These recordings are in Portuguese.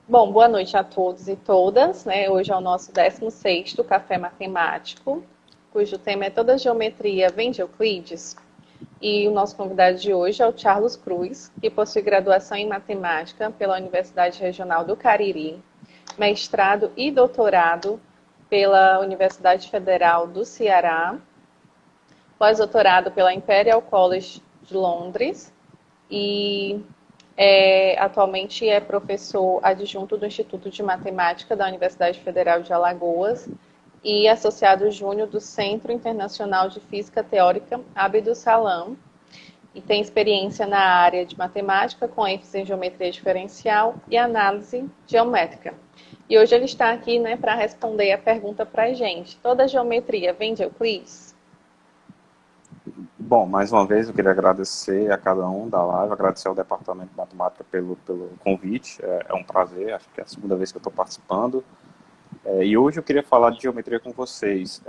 Bom, boa noite a todos e todas, né? Hoje é o nosso 16º Café Matemático, cujo tema é Toda Geometria vem de Euclides. E o nosso convidado de hoje é o Charles Cruz, que possui graduação em Matemática pela Universidade Regional do Cariri, mestrado e doutorado pela Universidade Federal do Ceará, pós-doutorado pela Imperial College de Londres e atualmente é professor adjunto do Instituto de Matemática da Universidade Federal de Alagoas e associado júnior do Centro Internacional de Física Teórica Abdus Salam, e tem experiência na área de matemática com ênfase em geometria diferencial e análise geométrica. E hoje ele está aqui, né, para responder a pergunta para a gente. Toda geometria vem de Euclides? Bom, mais uma vez eu queria agradecer a cada um da live, agradecer ao Departamento de Matemática pelo convite, é um prazer, acho que é a segunda vez que eu estou participando. E hoje eu queria falar de geometria com vocês,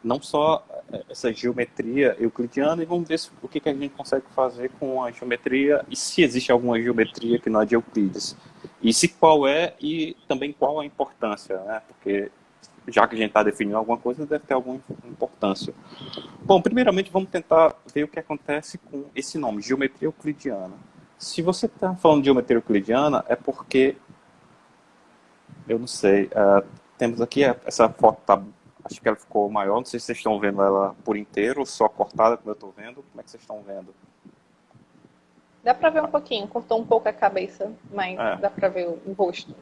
não só essa geometria euclidiana, e vamos ver o que a gente consegue fazer com a geometria, e se existe alguma geometria que não é de Euclides, e se qual é, e também qual a importância, né? Porque já que a gente está definindo alguma coisa, deve ter alguma importância. Bom, primeiramente vamos tentar ver o que acontece com esse nome, geometria euclidiana. Se você está falando de geometria euclidiana, é porque, eu não sei, temos aqui essa foto, acho que ela ficou maior, não sei se vocês estão vendo ela por inteiro, só cortada como eu estou vendo, como é que vocês estão vendo? Dá para ver um pouquinho, cortou um pouco a cabeça, mas É. dá para ver o rosto.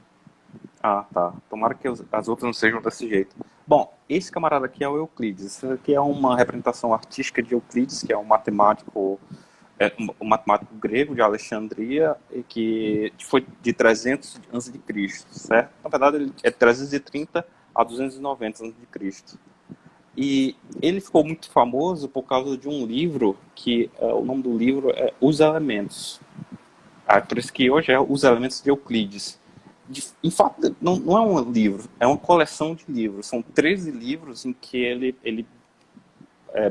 Ah, tá. Tomara que as outras não sejam desse jeito. Bom, esse camarada aqui é o Euclides. Isso aqui é uma representação artística de Euclides, que é um matemático grego de Alexandria, e que foi de 300 a.C., certo? Na verdade, ele é 330 a 290 a.C. E ele ficou muito famoso por causa de um livro, que o nome do livro é Os Elementos. Por isso que hoje é Os Elementos de Euclides. Em fato, não é um livro, é uma coleção de livros. São 13 livros em que ele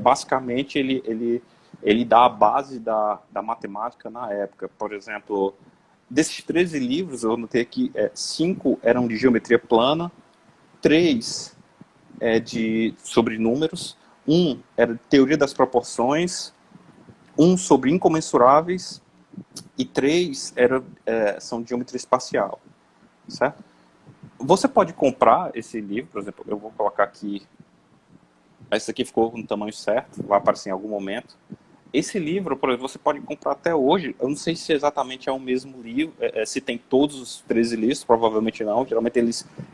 basicamente, ele dá a base da matemática na época. Por exemplo, desses 13 livros, eu notei que 5 eram de geometria plana, 3 sobre números, 1 era de teoria das proporções, 1 sobre incomensuráveis, e 3 são de geometria espacial. Certo? Você pode comprar esse livro, por exemplo, eu vou colocar aqui, esse aqui ficou no tamanho certo, vai aparecer em algum momento. Esse livro, por exemplo, você pode comprar até hoje, eu não sei se exatamente é o mesmo livro, se tem todos os 13 livros, provavelmente não, geralmente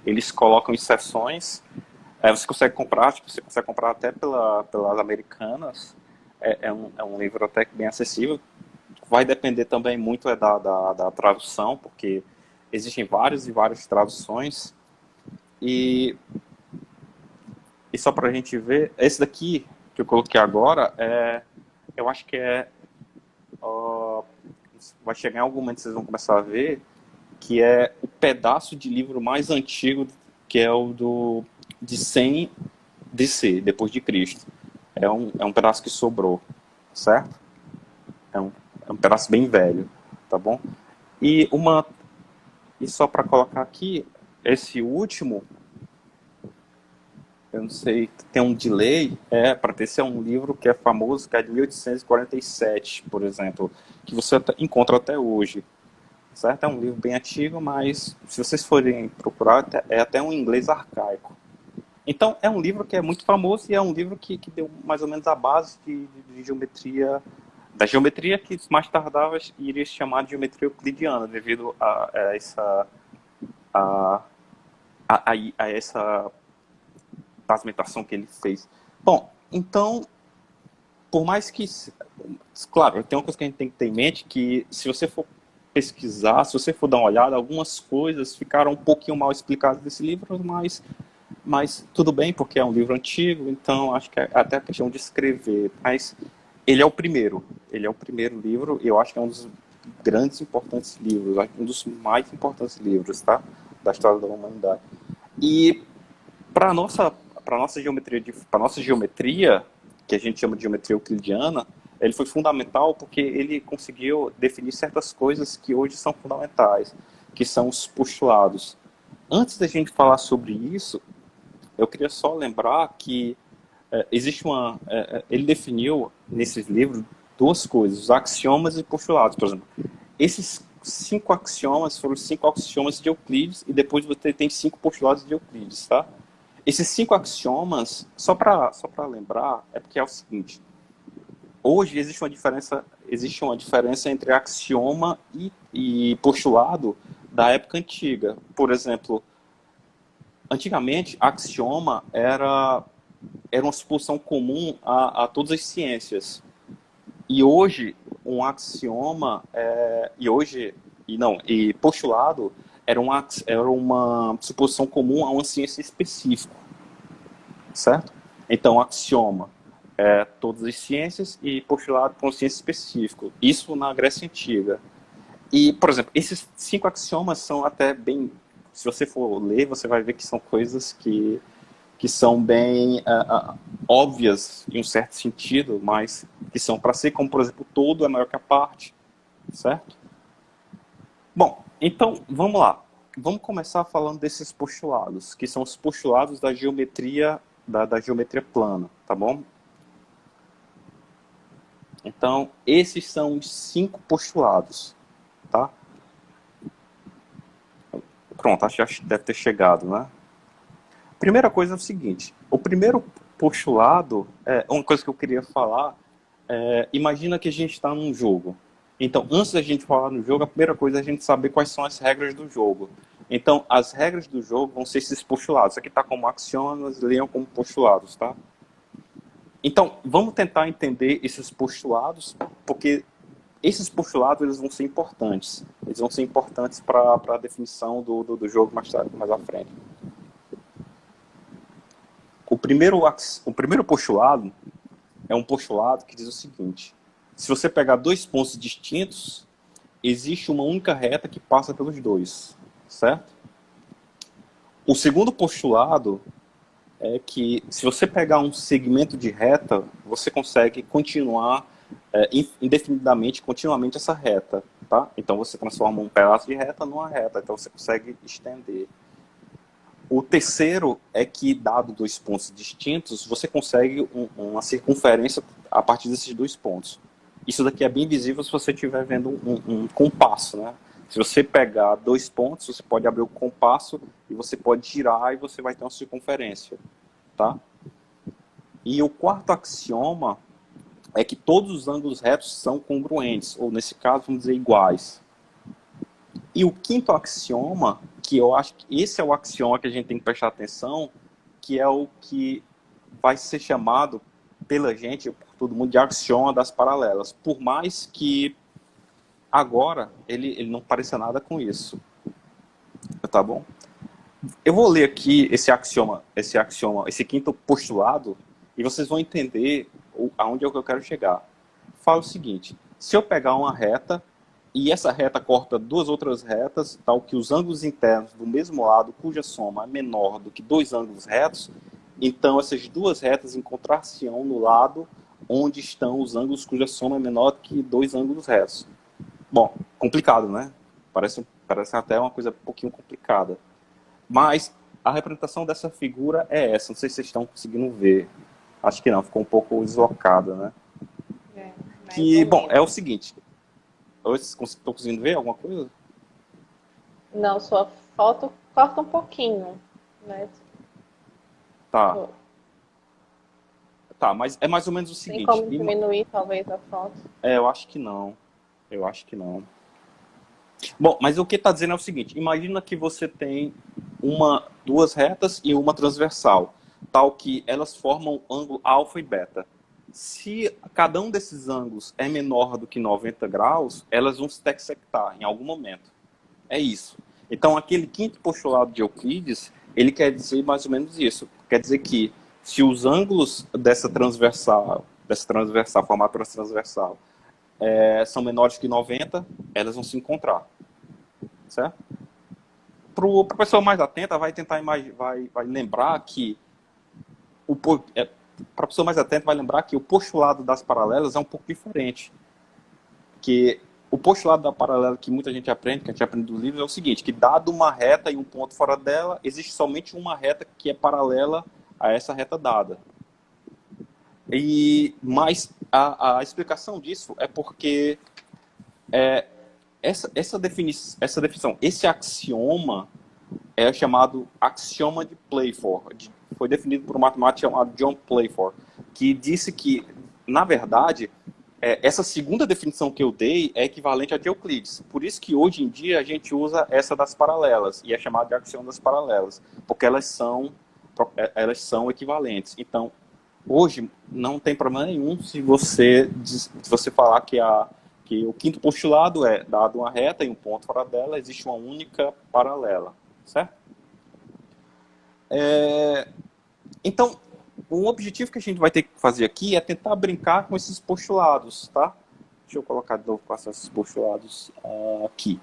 eles colocam em seções, você consegue comprar, você consegue comprar até pelas Americanas, é um livro até bem acessível, vai depender também muito da tradução, porque existem várias e várias traduções. E só para a gente ver, esse daqui que eu coloquei agora, eu acho que vai chegar em algum momento, vocês vão começar a ver, que é o pedaço de livro mais antigo, que é o de 100 DC, depois de Cristo. É um pedaço que sobrou, certo? É um pedaço bem velho, tá bom? E só para colocar aqui, esse último, eu não sei, tem um delay, para ter esse é um livro que é famoso, que é de 1847, por exemplo, que você encontra até hoje, certo? É um livro bem antigo, mas se vocês forem procurar, é até um inglês arcaico. Então, é um livro que é muito famoso e é um livro que deu mais ou menos a base de geometria, da geometria que mais tardava iria se chamar de geometria euclidiana, devido a essa pavimentação que ele fez. Bom, então, por mais que... Claro, tem uma coisa que a gente tem que ter em mente, que se você for pesquisar, se você for dar uma olhada, algumas coisas ficaram um pouquinho mal explicadas nesse livro, mas tudo bem, porque é um livro antigo, então acho que é até a questão de escrever. Mas ele é o primeiro livro, e eu acho que é um dos grandes importantes livros, um dos mais importantes livros, tá? Da história da humanidade. E para a nossa geometria, que a gente chama de geometria euclidiana, ele foi fundamental porque ele conseguiu definir certas coisas que hoje são fundamentais. que são os postulados. Antes da gente falar sobre isso, eu queria só lembrar que existe ele definiu nesses livros duas coisas, os axiomas e postulados, por exemplo. Esses 5 axiomas foram os 5 axiomas de Euclides e depois você tem 5 postulados de Euclides, tá? Esses 5 axiomas, só para lembrar, é porque é o seguinte: hoje existe uma diferença entre axioma e postulado da época antiga. Por exemplo, antigamente, axioma era uma suposição comum a todas as ciências. E hoje, um axioma, e postulado era uma suposição comum a uma ciência específica, certo? Então, axioma é todas as ciências e postulado para uma ciência específica. Isso na Grécia Antiga. E, por exemplo, esses 5 axiomas são até bem... Se você for ler, você vai ver que são coisas que são bem óbvias em um certo sentido, mas que são para ser, como por exemplo, todo é maior que a parte, certo? Bom, então vamos lá. Vamos começar falando desses postulados, que são os postulados da geometria, da geometria plana, tá bom? Então, esses são os 5 postulados, tá? Pronto, acho que deve ter chegado, né? Primeira coisa é o seguinte, o primeiro postulado, uma coisa que eu queria falar, imagina que a gente está num jogo. Então, antes da gente falar no jogo, a primeira coisa é a gente saber quais são as regras do jogo. Então, as regras do jogo vão ser esses postulados. Aqui está como axiomas, leiam como postulados, tá? Então, vamos tentar entender esses postulados, porque esses postulados eles vão ser importantes. Eles vão ser importantes para a definição do jogo mais tarde, mais à frente. O primeiro postulado é um postulado que diz o seguinte: se você pegar 2 pontos distintos, existe uma única reta que passa pelos dois, certo? O segundo postulado é que se você pegar um segmento de reta, você consegue continuar indefinidamente, continuamente essa reta, tá? Então você transforma um pedaço de reta numa reta, então você consegue estender. O terceiro é que, dado 2 pontos distintos, você consegue uma circunferência a partir desses 2 pontos. Isso daqui é bem visível se você estiver vendo um compasso, né? Se você pegar 2 pontos, você pode abrir o compasso e você pode girar e você vai ter uma circunferência, tá? E o quarto axioma é que todos os ângulos retos são congruentes, ou nesse caso, vamos dizer, iguais. E o quinto axioma, que eu acho que esse é o axioma que a gente tem que prestar atenção, que é o que vai ser chamado pela gente, por todo mundo, de axioma das paralelas. Por mais que agora ele não pareça nada com isso. Tá bom? Eu vou ler aqui esse quinto postulado, e vocês vão entender aonde é que eu quero chegar. Fala o seguinte: se eu pegar uma reta e essa reta corta 2 outras retas, tal que os ângulos internos do mesmo lado, cuja soma é menor do que 2 ângulos retos, então essas 2 retas encontrar-se-ão no lado onde estão os ângulos cuja soma é menor do que 2 ângulos retos. Bom, complicado, né? Parece até uma coisa um pouquinho complicada. Mas a representação dessa figura é essa. Não sei se vocês estão conseguindo ver. Acho que não, ficou um pouco deslocada, né? Que, bom, é o seguinte. Vocês estão conseguindo ver alguma coisa? Não, sua foto corta um pouquinho, né? Tá. Tá, mas é mais ou menos o seguinte. Tem como diminuir, talvez, a foto? Eu acho que não. Eu acho que não. Bom, mas o que está dizendo é o seguinte. Imagina que você tem 2 retas e uma transversal, tal que elas formam ângulo alfa e beta. Se cada um desses ângulos é menor do que 90 graus, elas vão se tersectar em algum momento. É isso. Então, aquele quinto postulado de Euclides, ele quer dizer mais ou menos isso. Quer dizer que se os ângulos dessa transversal formada por essa transversal, são menores que 90, elas vão se encontrar. Certo? Para a pessoa mais atenta, vai tentar vai lembrar que para a pessoa mais atenta, vai lembrar que o postulado das paralelas é um pouco diferente. Que postulado da paralela que muita gente aprende, que a gente aprende dos livros, é o seguinte, que dado uma reta e um ponto fora dela, existe somente uma reta que é paralela a essa reta dada. Mas a explicação disso é porque essa definição, esse axioma é chamado axioma de Playford. Foi definido por um matemático chamado John Playford, que disse que, na verdade, essa segunda definição que eu dei é equivalente a de Euclides. Por isso que hoje em dia a gente usa essa das paralelas, e é chamada de axioma das paralelas, porque elas são equivalentes. Então, hoje não tem problema nenhum se você falar que o quinto postulado é, dado uma reta e um ponto fora dela, existe uma única paralela, certo? Então, o objetivo que a gente vai ter que fazer aqui é tentar brincar com esses postulados, tá? Deixa eu colocar de novo com esses postulados aqui.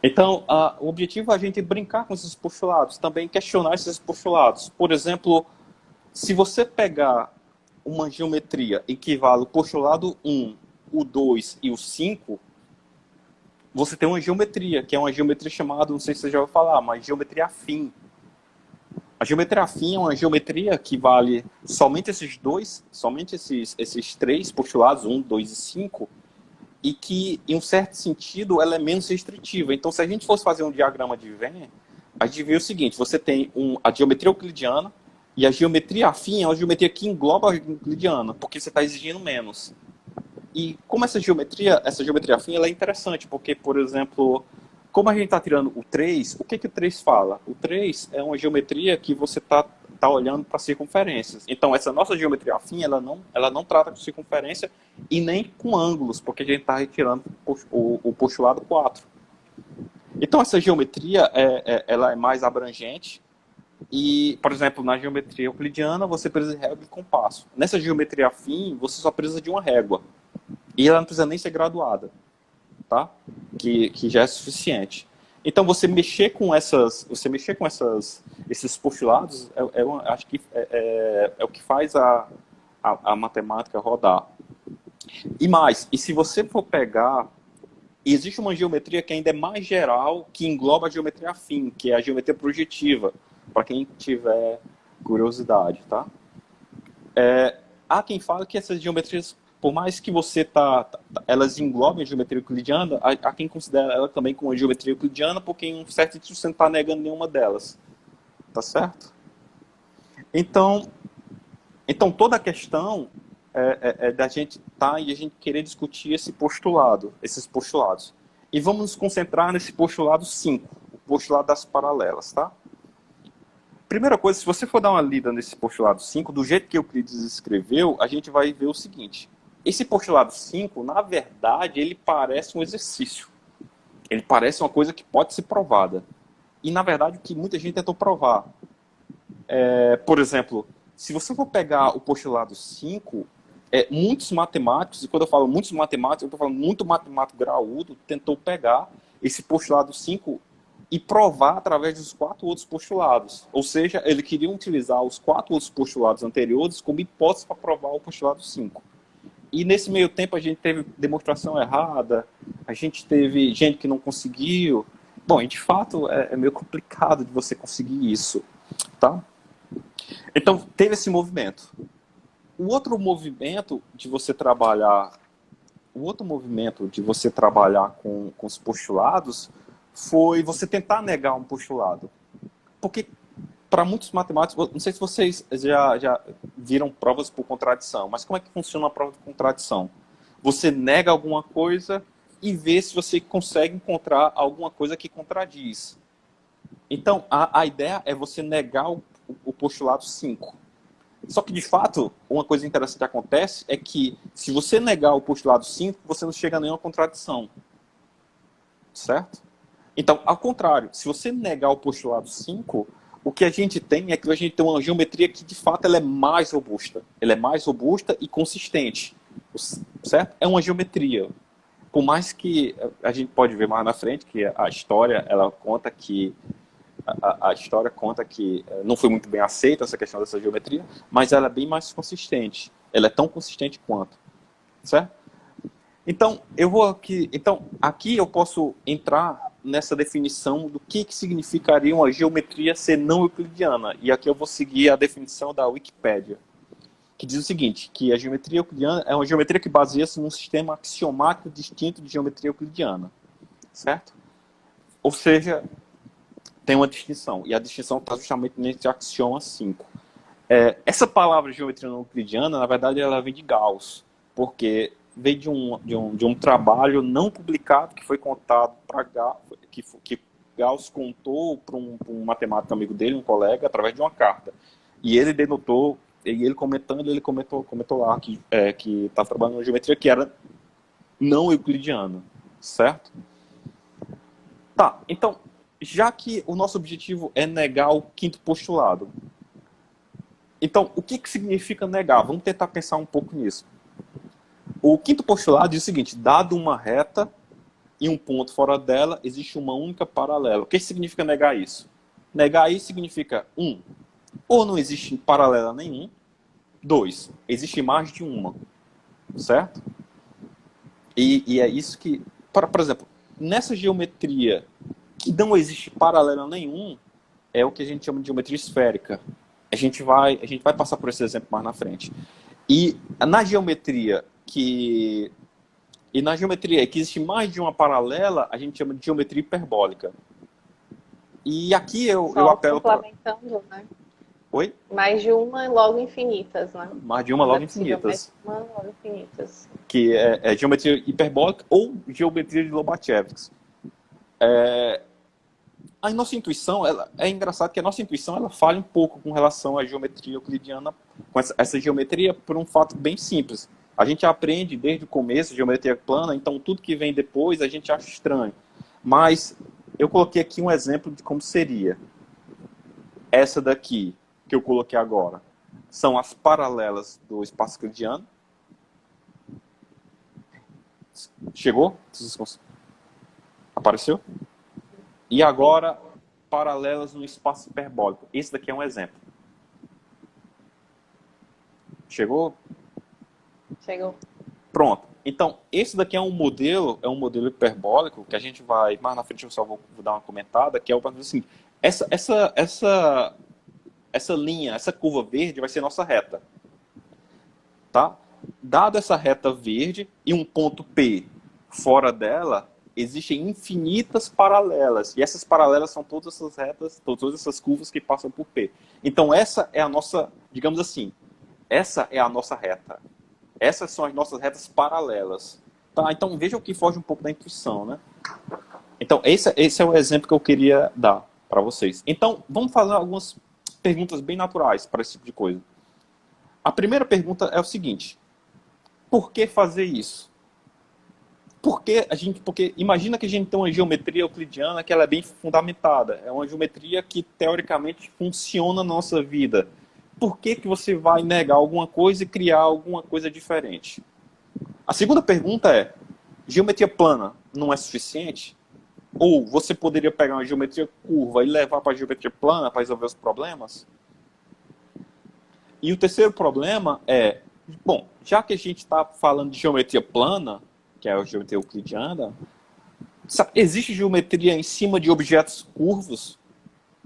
Então, o objetivo é a gente brincar com esses postulados, também questionar esses postulados. Por exemplo, se você pegar uma geometria em que vale o postulado 1, o 2 e o 5, você tem uma geometria, que é uma geometria chamada, não sei se você já ouviu falar, mas geometria afim. A geometria afim é uma geometria que vale somente esses três postulados, 1, 2 e 5, e que, em um certo sentido, ela é menos restritiva. Então, se a gente fosse fazer um diagrama de Venn, a gente vê o seguinte, você tem a geometria euclidiana, e a geometria afim é uma geometria que engloba a euclidiana, porque você está exigindo menos. E como essa geometria afim, ela é interessante, porque, por exemplo, como a gente está tirando o 3, o que o 3 fala? O 3 é uma geometria que você está olhando para circunferências. Então, essa nossa geometria afim, ela não trata com circunferência e nem com ângulos, porque a gente está retirando o postulado 4. Então, essa geometria ela é mais abrangente. E, por exemplo, na geometria euclidiana, você precisa de régua e compasso. Nessa geometria afim, você só precisa de uma régua. E ela não precisa nem ser graduada, tá? Que já é suficiente. Então, você mexer com esses postulados, acho que é o que faz a matemática rodar. E se você for pegar, existe uma geometria que ainda é mais geral, que engloba a geometria afim, que é a geometria projetiva, para quem tiver curiosidade, tá? Há quem fala que essas geometrias, por mais que elas englobem a geometria euclidiana, há quem considera ela também como uma geometria euclidiana, porque em um certo sentido você não está negando nenhuma delas. Tá certo? Então toda a questão é da gente e a gente querer discutir esses postulados. E vamos nos concentrar nesse postulado 5, o postulado das paralelas, tá? Primeira coisa, se você for dar uma lida nesse postulado 5, do jeito que Euclides escreveu, a gente vai ver o seguinte. Esse postulado 5, na verdade, ele parece um exercício. Ele parece uma coisa que pode ser provada. E, na verdade, o que muita gente tentou provar. Por exemplo, se você for pegar o postulado 5, muitos matemáticos, e quando eu falo muitos matemáticos, eu estou falando muito matemático graúdo, tentou pegar esse postulado 5 e provar através dos 4 outros postulados. Ou seja, ele queria utilizar os 4 outros postulados anteriores como hipótese para provar o postulado 5. E nesse meio tempo a gente teve demonstração errada, a gente teve gente que não conseguiu. Bom, e de fato é meio complicado de você conseguir isso, tá? Então, teve esse movimento. O outro movimento de você trabalhar com os postulados foi você tentar negar um postulado. Porque, para muitos matemáticos, não sei se vocês já viram provas por contradição, mas como é que funciona a prova de contradição? Você nega alguma coisa e vê se você consegue encontrar alguma coisa que contradiz. Então, a ideia é você negar o postulado 5. Só que, de fato, uma coisa interessante que acontece é que, se você negar o postulado 5, você não chega a nenhuma contradição. Certo? Então, ao contrário, se você negar o postulado 5, o que a gente tem é que a gente tem uma geometria que, de fato, ela é mais robusta. Ela é mais robusta e consistente. Certo? É uma geometria. Por mais que a gente pode ver mais na frente que a história, ela conta que a história conta que não foi muito bem aceita essa questão dessa geometria, mas ela é bem mais consistente. Ela é tão consistente quanto. Certo? Então, eu vou aqui. Então, aqui eu posso entrar nessa definição do que significaria uma geometria ser não euclidiana. E aqui eu vou seguir a definição da Wikipédia, que diz o seguinte, que a geometria euclidiana é uma geometria que baseia-se num sistema axiomático distinto de geometria euclidiana. Certo? Ou seja, tem uma distinção. E a distinção está justamente nesse axioma 5. Essa palavra geometria não euclidiana, na verdade, ela vem de Gauss, porque veio de um trabalho não publicado que foi contado para Gauss, que Gauss contou para um matemático amigo dele, um colega, através de uma carta. E ele denotou, e ele comentando, ele comentou lá que estava trabalhando uma geometria que era não euclidiana, certo? Tá, então, já que o nosso objetivo é negar o quinto postulado, então, o que significa negar? Vamos tentar pensar um pouco nisso. O quinto postulado diz o seguinte, dado uma reta e um ponto fora dela, existe uma única paralela. O que significa negar isso? Negar isso significa, ou não existe paralela nenhum, 2, existe mais de uma, certo? E é isso que, por exemplo, nessa geometria que não existe paralela nenhum, é o que a gente chama de geometria esférica. A gente vai passar por esse exemplo mais na frente. E na geometria que existe mais de uma paralela, a gente chama de geometria hiperbólica. E aqui eu apelo para... complementando, né? Oi? Mais de uma logo infinitas, né? Mais de uma logo infinitas. Mais de uma logo infinitas. Que é geometria hiperbólica ou geometria de Lobachevsky. A nossa intuição, é engraçado que a nossa intuição ela falha um pouco com relação à geometria euclidiana, com essa geometria por um fato bem simples. A gente aprende desde o começo geometria plana, então tudo que vem depois a gente acha estranho. Mas eu coloquei aqui um exemplo de como seria. Essa daqui, que eu coloquei agora, são as paralelas do espaço euclidiano. Chegou? Apareceu? E agora, paralelas no espaço hiperbólico. Esse daqui é um exemplo. Chegou? Chegou. Pronto. Então, esse daqui é um modelo hiperbólico, que a gente vai, mais na frente eu só vou dar uma comentada, que é o assim, essa linha, essa curva verde vai ser nossa reta. Tá? Dada essa reta verde e um ponto P fora dela, existem infinitas paralelas. E essas paralelas são todas essas retas, todas essas curvas que passam por P. Então essa é a nossa, digamos assim, essa é a nossa reta. Essas são as nossas retas paralelas. Tá? Então vejam que foge um pouco da intuição, né? Então esse é o exemplo que eu queria dar para vocês. Então vamos fazer algumas perguntas bem naturais para esse tipo de coisa. A primeira pergunta é o seguinte: por que fazer isso? Porque imagina que a gente tem uma geometria euclidiana que ela é bem fundamentada. É uma geometria que, teoricamente, funciona na nossa vida. Por que você vai negar alguma coisa e criar alguma coisa diferente? A segunda pergunta é, geometria plana não é suficiente? Ou você poderia pegar uma geometria curva e levar para a geometria plana para resolver os problemas? E o terceiro problema é, bom, já que a gente está falando de geometria plana, que é a geometria euclidiana, existe geometria em cima de objetos curvos,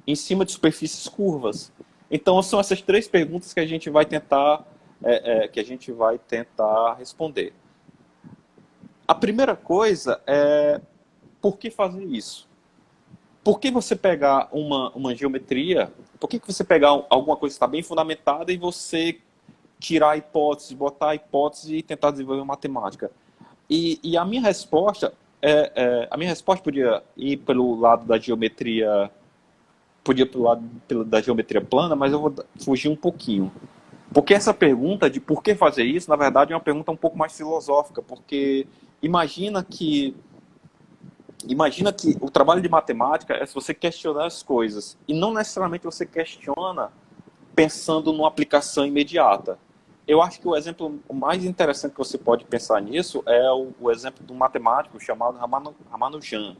em cima de superfícies curvas. Então são essas três perguntas que a gente vai tentar responder. A primeira coisa é por que fazer isso? Por que você pegar uma geometria, por que você pegar alguma coisa que está bem fundamentada e você tirar a hipótese, botar a hipótese e tentar desenvolver matemática? E a minha resposta podia ir pelo lado da geometria, podia ir pelo lado da geometria plana, mas eu vou fugir um pouquinho. Porque essa pergunta de por que fazer isso, na verdade, é uma pergunta um pouco mais filosófica, porque imagina que o trabalho de matemática é se você questionar as coisas, e não necessariamente você questiona pensando numa aplicação imediata. Eu acho que o exemplo mais interessante que você pode pensar nisso é o exemplo de um matemático chamado Ramanujan.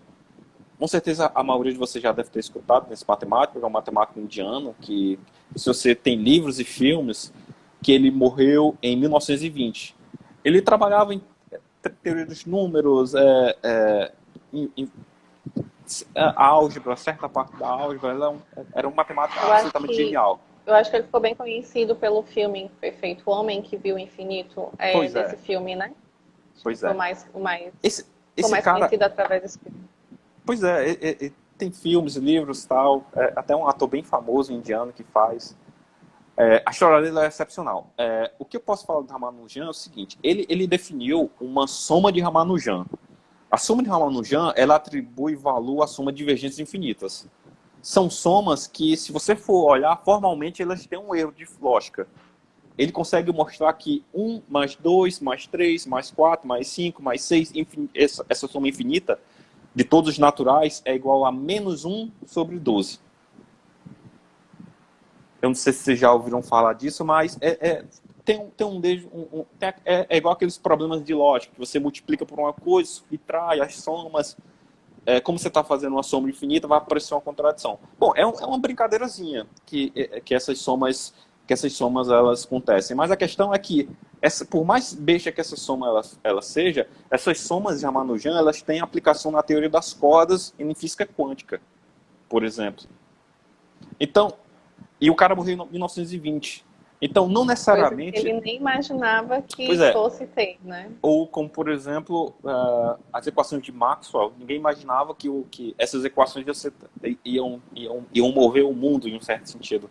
Com certeza a maioria de vocês já deve ter escutado desse matemático, é um matemático indiano, que se você tem livros e filmes, que ele morreu em 1920. Ele trabalhava teoria dos números, a álgebra, certa parte da álgebra, era um matemático absolutamente genial. Eu acho que ele ficou bem conhecido pelo filme que foi feito, O Homem que Viu o Infinito, desse filme, né? Pois é. O mais esse cara... conhecido através desse filme. Pois é, tem filmes, livros e tal, até um ator bem famoso indiano que faz. A história dele é excepcional. O que eu posso falar do Ramanujan é o seguinte, ele definiu uma soma de Ramanujan. A soma de Ramanujan, ela atribui valor à soma de divergências infinitas. São somas que, se você for olhar, formalmente elas têm um erro de lógica. Ele consegue mostrar que 1 mais 2, mais 3, mais 4, mais 5, mais 6, essa soma infinita de todos os naturais é igual a menos 1 sobre 12. Eu não sei se vocês já ouviram falar disso, mas é igual aqueles problemas de lógica, que você multiplica por uma coisa, subtrai as somas, como você está fazendo uma soma infinita, vai aparecer uma contradição. Bom, é uma brincadeirazinha que essas somas elas acontecem, mas a questão é que, por mais besta que essa soma ela seja, essas somas de Ramanujan, elas têm aplicação na teoria das cordas e em física quântica, por exemplo. Então, e o cara morreu em 1920. Então, não necessariamente... Ele nem imaginava que fosse ter, né? Ou como, por exemplo, as equações de Maxwell, ninguém imaginava que essas equações iam mover o mundo em um certo sentido.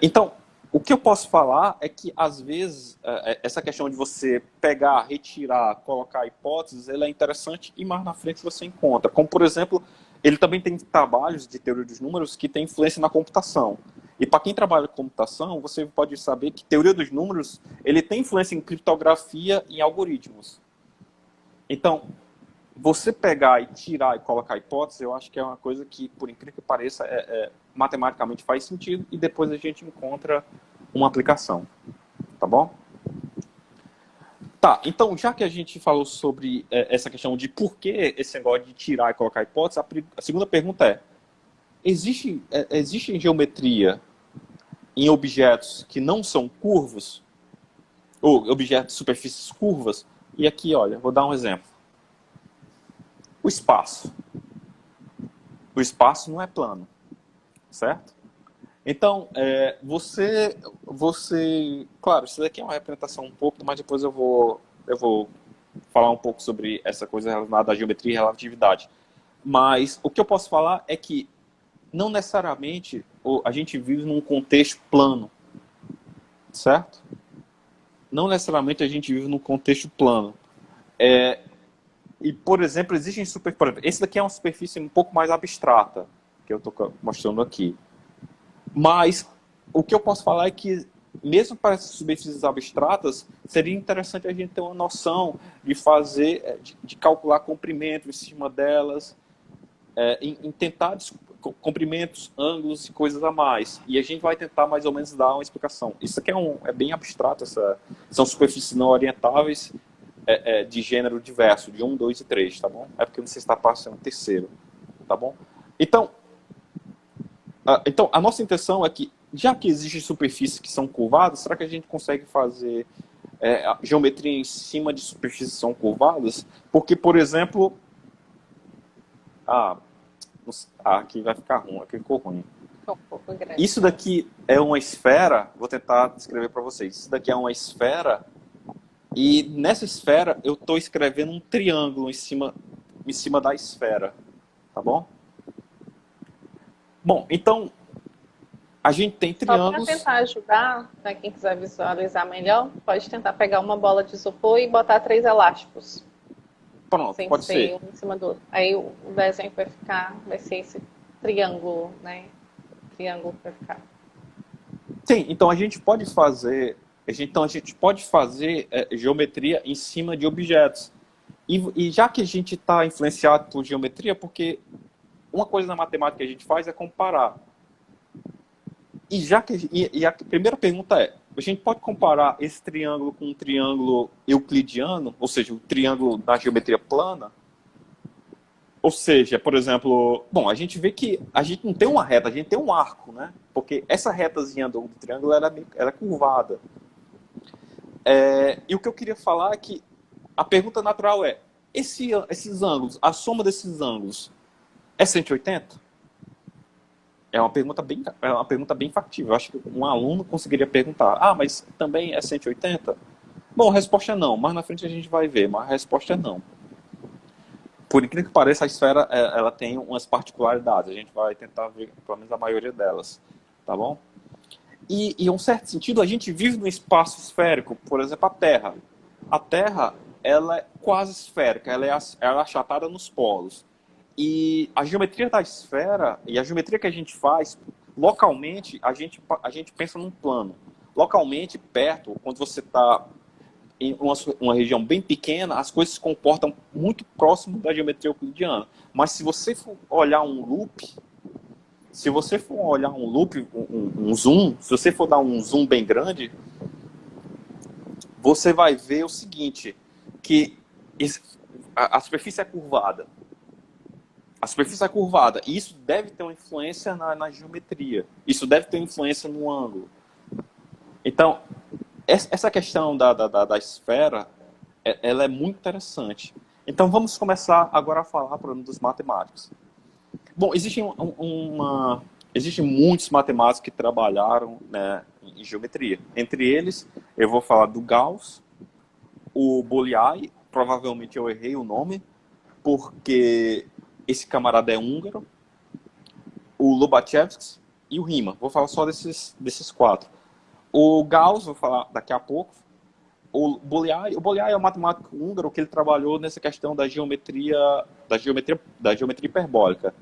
Então, o que eu posso falar é que, às vezes, essa questão de você pegar, retirar, colocar hipóteses, ela é interessante e mais na frente você encontra. Como, por exemplo, ele também tem trabalhos de teoria dos números que tem influência na computação. E para quem trabalha com computação, você pode saber que teoria dos números ele tem influência em criptografia e em algoritmos. Então, você pegar e tirar e colocar hipóteses, eu acho que é uma coisa que, por incrível que pareça, matematicamente faz sentido e depois a gente encontra uma aplicação. Tá bom? Tá, então, já que a gente falou sobre essa questão de por que esse negócio de tirar e colocar hipóteses, a segunda pergunta é: existe geometria em objetos que não são curvos? Ou objetos de superfícies curvas? E aqui, olha, vou dar um exemplo. O espaço. O espaço não é plano, certo? Então, claro, isso daqui é uma representação um pouco, mas depois eu vou falar um pouco sobre essa coisa relacionada à geometria e relatividade. Mas o que eu posso falar é que não necessariamente a gente vive num contexto plano, certo? Não necessariamente a gente vive num contexto plano. E, por exemplo, existem esse daqui é uma superfície um pouco mais abstrata, que eu estou mostrando aqui. Mas o que eu posso falar é que, mesmo para essas superfícies abstratas, seria interessante a gente ter uma noção de fazer, de calcular comprimento em cima delas, em tentar comprimentos, ângulos e coisas a mais. E a gente vai tentar mais ou menos dar uma explicação. Isso aqui é bem abstrato, são superfícies não orientáveis de gênero diverso, de 1, 2 e 3, tá bom? É porque você está passando terceiro, tá bom? Então, a nossa intenção é que, já que existem superfícies que são curvadas, será que a gente consegue fazer geometria em cima de superfícies que são curvadas? Porque, por exemplo... aqui vai ficar ruim, aqui ficou ruim. Um pouco grande. Isso daqui é uma esfera, vou tentar descrever para vocês. Isso daqui é uma esfera, e nessa esfera eu estou escrevendo um triângulo em cima da esfera, tá bom? Bom, então, a gente tem triângulos... Só para tentar ajudar, para quem quiser visualizar melhor, pode tentar pegar uma bola de isopor e botar 3 elásticos. Pronto, pode ser. Um em cima do outro. Aí o desenho vai ser esse triângulo, né? Triângulo vai ficar. Sim, então a gente pode fazer geometria em cima de objetos. E já que a gente está influenciado por geometria, porque uma coisa na matemática que a gente faz é comparar. E a primeira pergunta é: a gente pode comparar esse triângulo com um triângulo euclidiano, ou seja, o triângulo da geometria plana? Ou seja, por exemplo, bom, a gente vê que a gente não tem uma reta, a gente tem um arco, né? Porque essa retazinha do triângulo era curvada. E o que eu queria falar é que A pergunta natural é, esses ângulos, a soma desses ângulos é 180? É uma pergunta bem factível. Eu acho que um aluno conseguiria perguntar, mas também é 180? Bom, a resposta é não. Mais na frente a gente vai ver, mas a resposta é não. Por incrível que pareça, a esfera ela tem umas particularidades. A gente vai tentar ver, pelo menos a maioria delas. Tá bom? E em um certo sentido, a gente vive num espaço esférico. Por exemplo, a Terra. A Terra, ela é quase esférica. Ela é achatada nos polos. E a geometria da esfera, e a geometria que a gente faz, localmente, a gente pensa num plano. Localmente, perto, quando você está em uma região bem pequena, as coisas se comportam muito próximo da geometria euclidiana. Mas se você for olhar um loop, um zoom, se você for dar um zoom bem grande, você vai ver o seguinte, que a superfície é curvada. A superfície é curvada. E isso deve ter uma influência na geometria. Isso deve ter uma influência no ângulo. Então, essa questão da esfera, ela é muito interessante. Então, vamos começar agora a falar dos matemáticos. Bom, existem muitos matemáticos que trabalharam, né, em geometria. Entre eles, eu vou falar do Gauss, o Bolyai, provavelmente eu errei o nome, porque esse camarada é húngaro, o Lobachevsky e o Riemann. Vou falar só desses quatro. O Gauss, vou falar daqui a pouco. O Bolyai é um matemático húngaro que ele trabalhou nessa questão da geometria hiperbólica.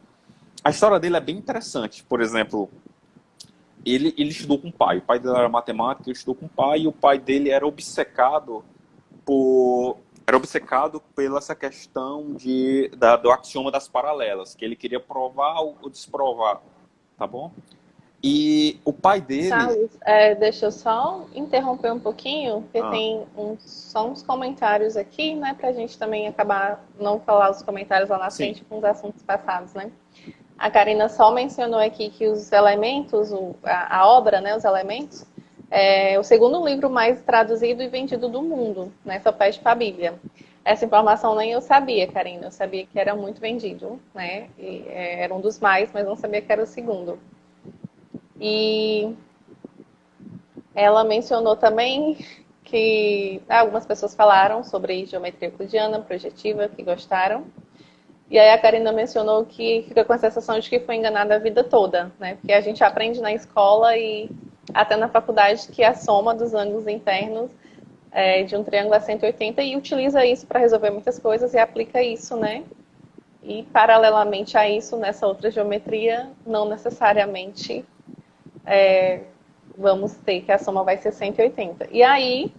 A história dele é bem interessante. Por exemplo, ele estudou com o pai. O pai dele era matemático, ele estudou com o pai, e o pai dele era obcecado pela essa questão do axioma das paralelas, que ele queria provar ou desprovar, tá bom? E o pai dele... Charles, deixa eu só interromper um pouquinho, porque tem só uns comentários aqui, né, pra gente também acabar não falar os comentários lá na frente com os assuntos passados, né? A Karina só mencionou aqui que os elementos, a obra, né, os elementos, é o segundo livro mais traduzido e vendido do mundo, né, só pede para a Bíblia. Essa informação nem eu sabia, Karina, eu sabia que era muito vendido, né, era um dos mais, mas não sabia que era o segundo. E ela mencionou também que algumas pessoas falaram sobre geometria euclidiana, projetiva, que gostaram. E aí a Karina mencionou que fica com a sensação de que foi enganada a vida toda, né? Porque a gente aprende na escola e até na faculdade que a soma dos ângulos internos de um triângulo é 180 e utiliza isso para resolver muitas coisas e aplica isso, né? E paralelamente a isso, nessa outra geometria, não necessariamente vamos ter que a soma vai ser 180. E aí,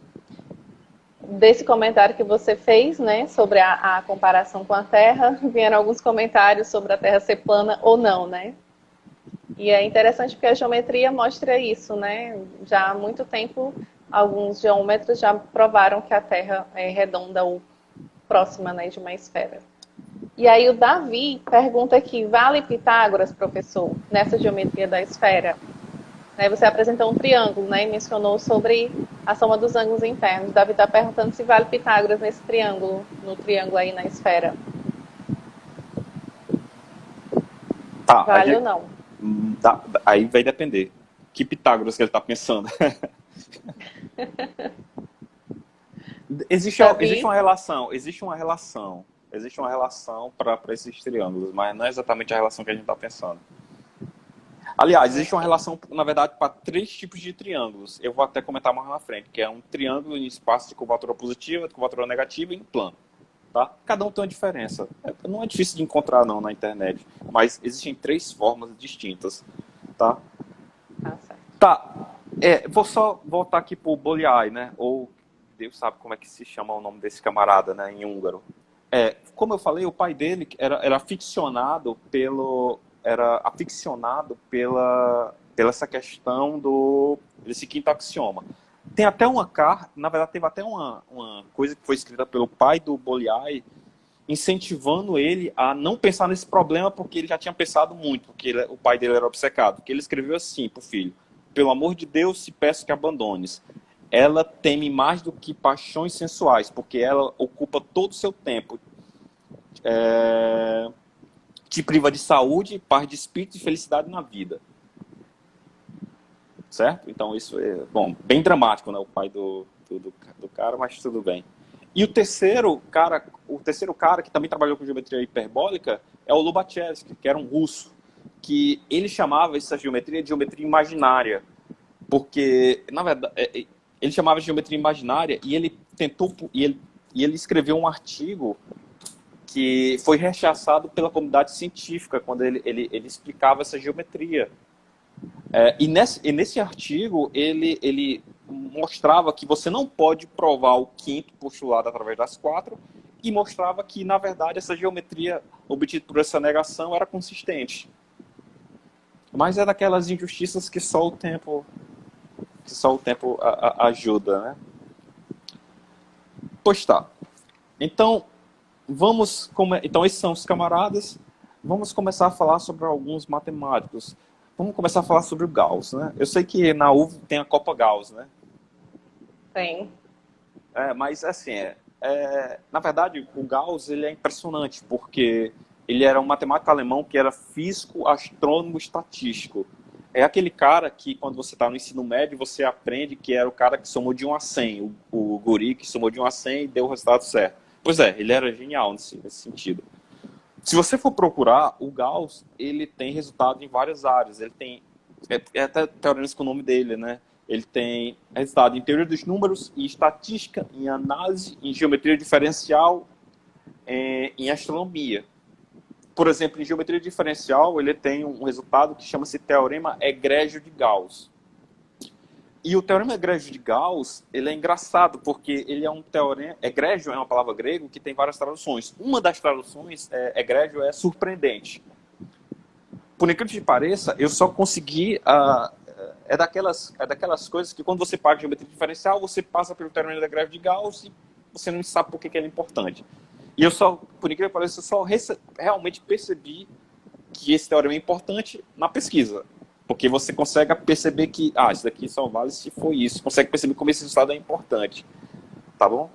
desse comentário que você fez, né, sobre a comparação com a Terra, vieram alguns comentários sobre a Terra ser plana ou não, né? E é interessante porque a geometria mostra isso, né? Já há muito tempo, alguns geômetros já provaram que a Terra é redonda ou próxima, né, de uma esfera. E aí o Davi pergunta aqui, vale Pitágoras, professor, nessa geometria da esfera? Você apresentou um triângulo, né, e mencionou sobre a soma dos ângulos internos. Davi está perguntando se vale Pitágoras nesse triângulo, no triângulo aí na esfera. Vale ou não? Aí vai depender. Que Pitágoras que ele está pensando? Existe uma relação para esses triângulos, mas não é exatamente a relação que a gente está pensando. Aliás, existe uma relação, na verdade, para 3 tipos de triângulos. Eu vou até comentar mais na frente, que é um triângulo em espaço de curvatura positiva, de curvatura negativa e em plano. Tá? Cada um tem uma diferença. Não é difícil de encontrar, não, na internet. Mas existem 3 formas distintas. Tá? Vou só voltar aqui para o Bolyai, né? Ou, Deus sabe como é que se chama o nome desse camarada, né? Em húngaro. Como eu falei, o pai dele era aficionado pela essa questão desse quinto axioma. Tem até uma carta, na verdade teve até uma coisa que foi escrita pelo pai do Bolyai, incentivando ele a não pensar nesse problema, porque ele já tinha pensado muito, porque o pai dele era obcecado. Porque ele escreveu assim para o filho: pelo amor de Deus, te peço que abandones. ela teme mais do que paixões sensuais, porque ela ocupa todo o seu tempo. Te priva de saúde, paz de espírito e felicidade na vida. Certo? Então isso é, bom, bem dramático, né? O pai do cara, mas tudo bem. E o terceiro cara que também trabalhou com geometria hiperbólica é o Lobachevsky, que era um russo, que ele chamava essa geometria de geometria imaginária, porque, na verdade, ele chamava de geometria imaginária e ele tentou, e ele escreveu um artigo que foi rechaçado pela comunidade científica quando ele explicava essa geometria. E nesse artigo, ele mostrava que você não pode provar o quinto postulado através das quatro e mostrava que, na verdade, essa geometria obtida por essa negação era consistente. Mas é daquelas injustiças que só o tempo ajuda, né? Pois tá. Então, então, esses são os camaradas. Vamos começar a falar sobre alguns matemáticos. Vamos começar a falar sobre o Gauss, né? Eu sei que na UV tem a Copa Gauss, né? Tem. Mas, assim, na verdade, o Gauss ele é impressionante, porque ele era um matemático alemão que era físico, astrônomo, estatístico. É aquele cara que, quando você está no ensino médio, você aprende que era o cara que somou de 1 a 100, o guri que somou de 1 a 100 e deu o resultado certo. Pois é, ele era genial nesse sentido. Se você for procurar, o Gauss, ele tem resultado em várias áreas. Ele tem, até teoremas com o nome dele, né? Ele tem resultado em teoria dos números, em estatística, em análise, em geometria diferencial, em astronomia. Por exemplo, em geometria diferencial, ele tem um resultado que chama-se teorema egrégio de Gauss. E o teorema egrégio de Gauss, ele é engraçado, porque ele é um teorema... Egrégio é uma palavra grega que tem várias traduções. Uma das traduções, egrégio, é surpreendente. Por incrível que pareça, eu só consegui... É daquelas coisas que quando você paga geometria diferencial, você passa pelo teorema egrégio de Gauss e você não sabe por que ele é importante. E eu só, por incrível que pareça, eu só realmente percebi que esse teorema é importante na pesquisa. Porque você consegue perceber que, isso daqui só vale se for isso. Consegue perceber como esse resultado é importante. Tá bom?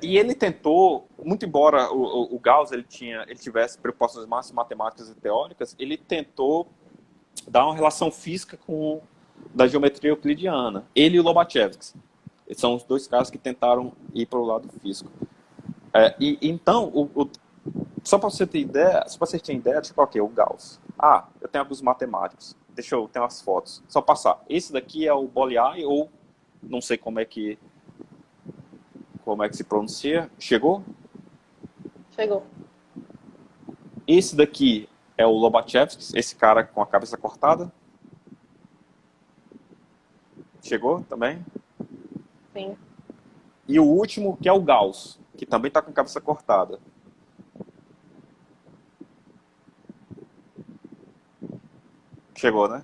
E ele tentou, muito embora o Gauss ele tivesse preocupações mais matemáticas e teóricas, ele tentou dar uma relação física da geometria euclidiana. Ele e o Lobachevsky. Eles são os dois caras que tentaram ir para o lado físico. Então, só para você ter ideia, deixa eu colocar aqui o Gauss. Eu tenho alguns matemáticos. Tem umas fotos. Só passar. Esse daqui é o Bolyai, ou não sei como é que se pronuncia. Chegou? Chegou. Esse daqui é o Lobachevsky, esse cara com a cabeça cortada. Chegou também? Sim. E o último, que é o Gauss, que também está com a cabeça cortada. Chegou, né?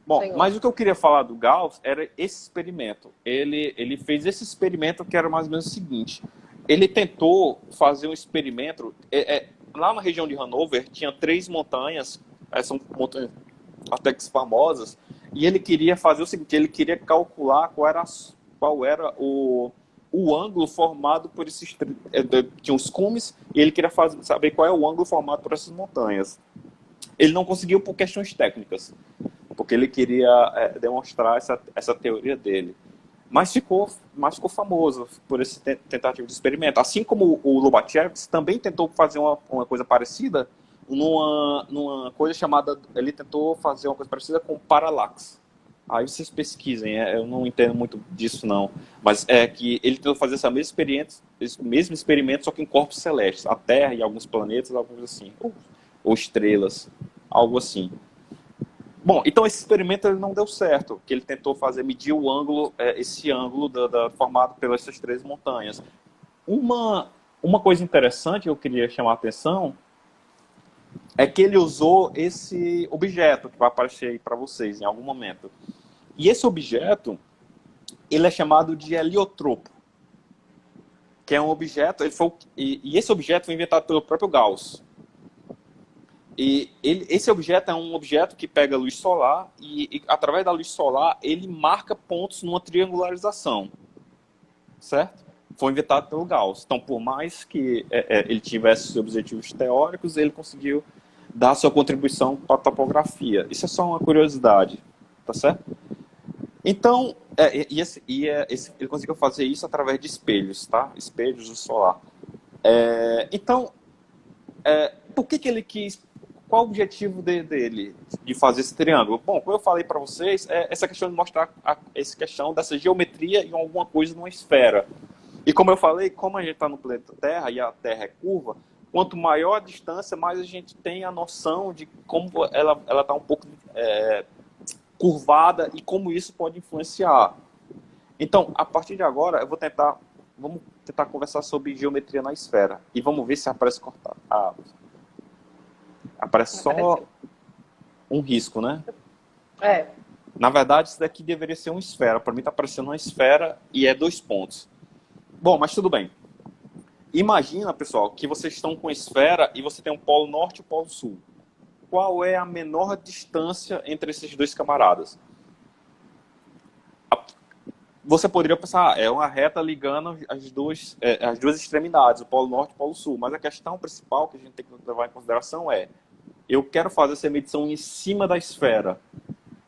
Bom, Chegou. Mas o que eu queria falar do Gauss era esse experimento. Ele fez esse experimento que era mais ou menos o seguinte. Ele tentou fazer um experimento... lá na região de Hanover tinha 3 montanhas, são montanhas até que famosas, e ele queria fazer o seguinte, ele queria calcular qual era o ângulo formado por esses... tinha os cumes, e ele queria saber qual é o ângulo formado por essas montanhas. Ele não conseguiu por questões técnicas, porque ele queria demonstrar essa teoria dele. Mas ficou famoso por esse tentativo de experimento. Assim como o Lobachevsky também tentou fazer uma coisa parecida numa coisa chamada... Ele tentou fazer uma coisa parecida com parallax. Aí vocês pesquisem, eu não entendo muito disso não. Mas é que ele tentou fazer esse mesmo experimento, só que em corpos celestes. A Terra e alguns planetas, algo assim. Ou estrelas, algo assim. Bom, então esse experimento ele não deu certo, que ele tentou medir o ângulo, esse ângulo formado pelas essas 3 montanhas. Uma coisa interessante que eu queria chamar a atenção é que ele usou esse objeto que vai aparecer aí para vocês em algum momento. E esse objeto, ele é chamado de heliotropo, que é um objeto, e esse objeto foi inventado pelo próprio Gauss. Esse objeto é um objeto que pega luz solar e, através da luz solar, ele marca pontos numa triangularização, certo? Foi inventado pelo Gauss. Então, por mais que ele tivesse seus objetivos teóricos, ele conseguiu dar sua contribuição para a topografia. Isso é só uma curiosidade, tá certo? Então, ele conseguiu fazer isso através de espelhos, tá? Espelhos do solar. Então, por que ele quis... Qual o objetivo dele de fazer esse triângulo? Bom, como eu falei para vocês, essa questão de mostrar essa questão dessa geometria em alguma coisa numa esfera. E como eu falei, como a gente está no planeta Terra e a Terra é curva, quanto maior a distância, mais a gente tem a noção de como ela está um pouco curvada e como isso pode influenciar. Então, a partir de agora, vamos tentar conversar sobre geometria na esfera. E vamos ver se aparece cortado. Aparece só um risco, né? Na verdade, isso daqui deveria ser uma esfera. Para mim está aparecendo uma esfera e 2 pontos. Bom, mas tudo bem. Imagina, pessoal, que vocês estão com a esfera e você tem um polo norte e um polo sul. Qual é a menor distância entre esses 2 camaradas? Você poderia pensar, é uma reta ligando as duas extremidades, o polo norte e o polo sul. Mas a questão principal que a gente tem que levar em consideração eu quero fazer essa medição em cima da esfera.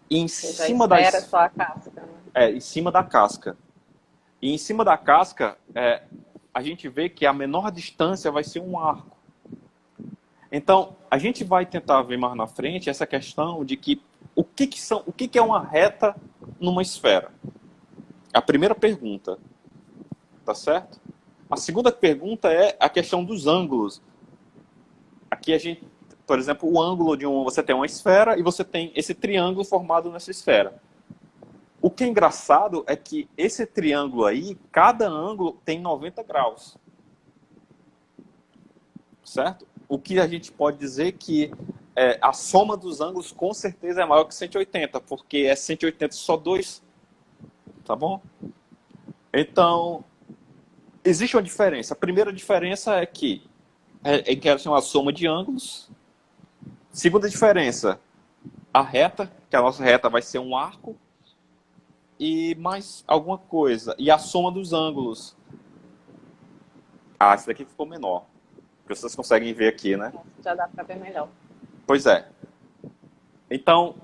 E em cima da esfera, só a casca, né? em cima da casca. E em cima da casca, a gente vê que a menor distância vai ser um arco. Então, a gente vai tentar ver mais na frente essa questão de que o que é uma reta numa esfera. A primeira pergunta, tá certo? A segunda pergunta é a questão dos ângulos. Aqui a gente, por exemplo, o ângulo você tem uma esfera e você tem esse triângulo formado nessa esfera. O que é engraçado é que esse triângulo aí, cada ângulo tem 90 graus. Certo? O que a gente pode dizer que a soma dos ângulos com certeza é maior que 180, porque é 180 só 2. Tá bom? Então, existe uma diferença. A primeira diferença é que quer ser uma soma de ângulos. Segunda diferença, a reta, que a nossa reta vai ser um arco. E mais alguma coisa. E a soma dos ângulos. Esse daqui ficou menor. Vocês conseguem ver aqui, né? Já dá para ver melhor. Pois é. Então,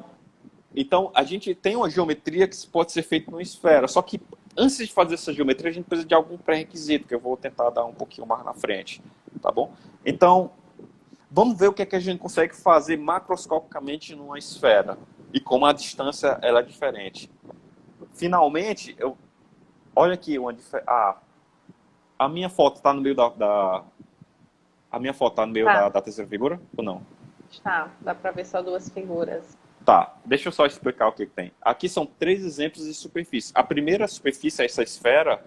a gente tem uma geometria que pode ser feita numa esfera. Só que antes de fazer essa geometria, a gente precisa de algum pré-requisito, que eu vou tentar dar um pouquinho mais na frente. Tá bom? Então, vamos ver o que é que a gente consegue fazer macroscopicamente numa esfera. E como a distância ela é diferente. Finalmente, olha aqui a minha foto está no meio a minha foto está no meio da terceira figura ou não? Está, dá para ver só 2 figuras. Tá, deixa eu só explicar o que tem. Aqui são 3 exemplos de superfície. A primeira superfície é essa esfera.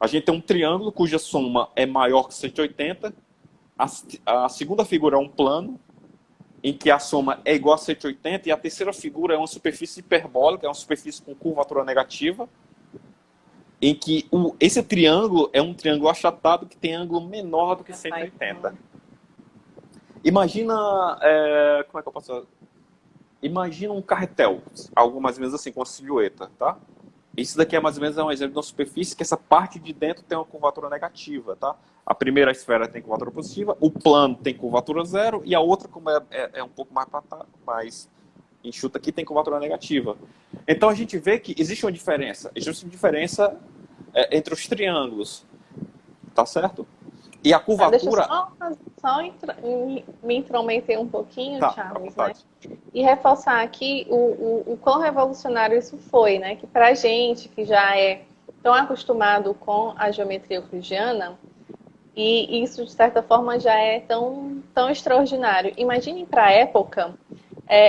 A gente tem um triângulo cuja soma é maior que 180. A segunda figura é um plano, em que a soma é igual a 180, e a terceira figura é uma superfície hiperbólica, é uma superfície com curvatura negativa, em que esse triângulo é um triângulo achatado que tem ângulo menor do que 180. Imagina, como é que eu posso... Imagina um carretel, algo mais ou menos assim, com uma silhueta, tá? Isso daqui é mais ou menos um exemplo de uma superfície que essa parte de dentro tem uma curvatura negativa, tá? A primeira esfera tem curvatura positiva, o plano tem curvatura 0 e a outra, como é um pouco mais enxuta aqui, tem curvatura negativa. Então a gente vê que existe uma diferença. Existe uma diferença entre os triângulos, tá certo? E a curvatura... Deixa eu só me intrometer um pouquinho, tá, Charles, né? E reforçar aqui o quão revolucionário isso foi, né? Que pra gente, que já é tão acostumado com a geometria euclidiana, e isso, de certa forma, já é tão extraordinário. Imaginem para a época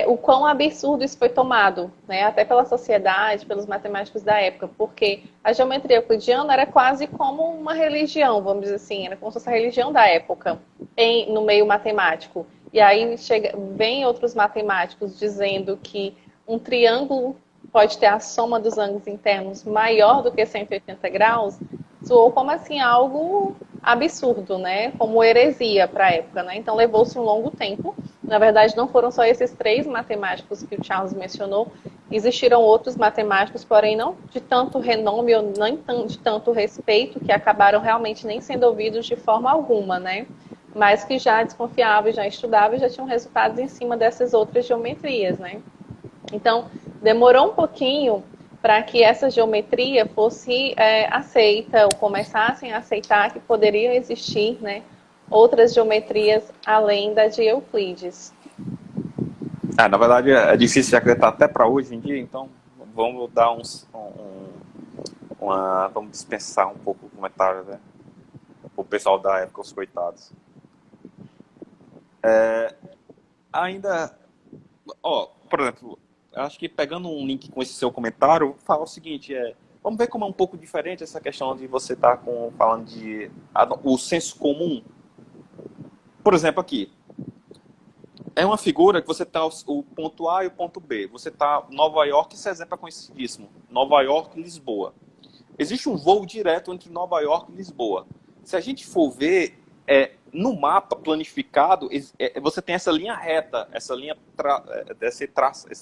o quão absurdo isso foi tomado, né? Até pela sociedade, pelos matemáticos da época, porque a geometria euclidiana era quase como uma religião, vamos dizer assim, era como se fosse a religião da época no meio matemático. E aí vem outros matemáticos dizendo que um triângulo pode ter a soma dos ângulos internos maior do que 180 graus, soou como assim algo absurdo, né? Como heresia para a época, né? Então levou-se um longo tempo Na verdade, não foram só esses 3 matemáticos que o Charles mencionou, existiram outros matemáticos, porém não de tanto renome ou nem de tanto respeito, que acabaram realmente nem sendo ouvidos de forma alguma, né? Mas que já desconfiavam, já estudavam e já tinham resultados em cima dessas outras geometrias, né? Então, demorou um pouquinho para que essa geometria fosse aceita, ou começassem a aceitar que poderiam existir, né, outras geometrias além da de Euclides. Na verdade, é difícil de acreditar até para hoje em dia, então vamos dar vamos dispensar um pouco o comentário, né? O pessoal da época, os coitados. Ainda, por exemplo, acho que pegando um link com esse seu comentário, fala o seguinte, vamos ver como é um pouco diferente essa questão de você estar falando de o senso comum. Por exemplo, aqui, é uma figura que você está o ponto A e o ponto B. Você está Nova York, esse exemplo é conhecidíssimo. Nova York e Lisboa. Existe um voo direto entre Nova York e Lisboa. Se a gente for ver, no mapa planificado, você tem essa linha reta, essa linha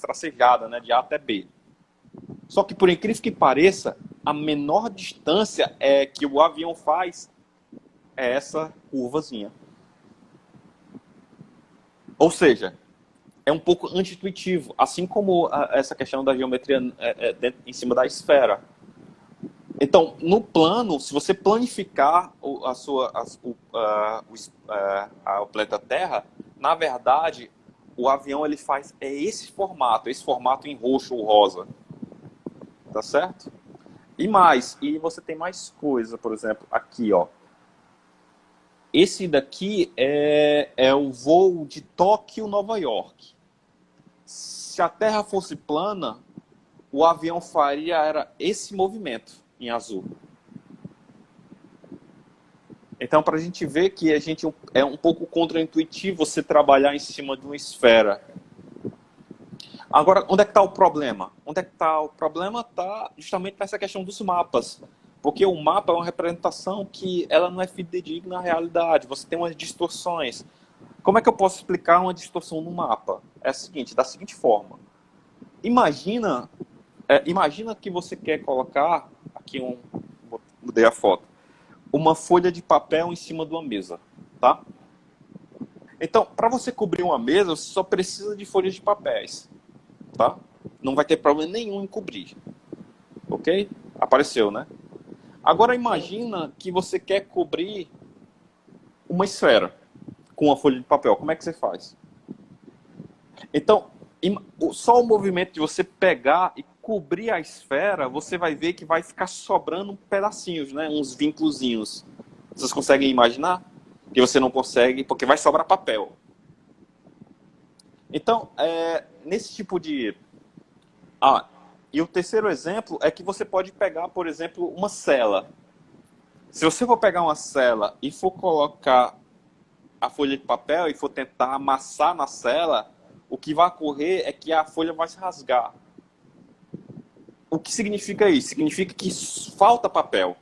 tracejada, né, de A até B. Só que, por incrível que pareça, a menor distância que o avião faz é essa curvazinha. Ou seja, é um pouco anti-intuitivo, assim como essa questão da geometria em cima da esfera. Então, no plano, se você planificar o planeta Terra, na verdade, o avião ele faz esse formato em roxo ou rosa. Tá certo? E você tem mais coisa, por exemplo, aqui, ó. Esse daqui é o voo de Tóquio, Nova York. Se a Terra fosse plana, o avião faria esse movimento em azul. Então, para a gente ver que é um pouco contraintuitivo você trabalhar em cima de uma esfera. Agora, onde é que está o problema? Onde é que está o problema? Está justamente nessa questão dos mapas. Porque o mapa é uma representação que ela não é fidedigna à realidade. Você tem umas distorções. Como é que eu posso explicar uma distorção no mapa? É a seguinte, da seguinte forma. Imagina que você quer colocar, aqui mudei a foto, uma folha de papel em cima de uma mesa, tá? Então, para você cobrir uma mesa, você só precisa de folhas de papéis, tá? Não vai ter problema nenhum em cobrir, ok? Apareceu, né? Agora imagina que você quer cobrir uma esfera com uma folha de papel. Como é que você faz? Então, só o movimento de você pegar e cobrir a esfera, você vai ver que vai ficar sobrando pedacinhos, né? Uns vínculozinhos. Vocês conseguem imaginar? Que você não consegue, porque vai sobrar papel. Então, nesse tipo de... E o terceiro exemplo é que você pode pegar, por exemplo, uma cela. Se você for pegar uma cela e for colocar a folha de papel e for tentar amassar na cela, o que vai ocorrer é que a folha vai se rasgar. O que significa isso? Significa que falta papel.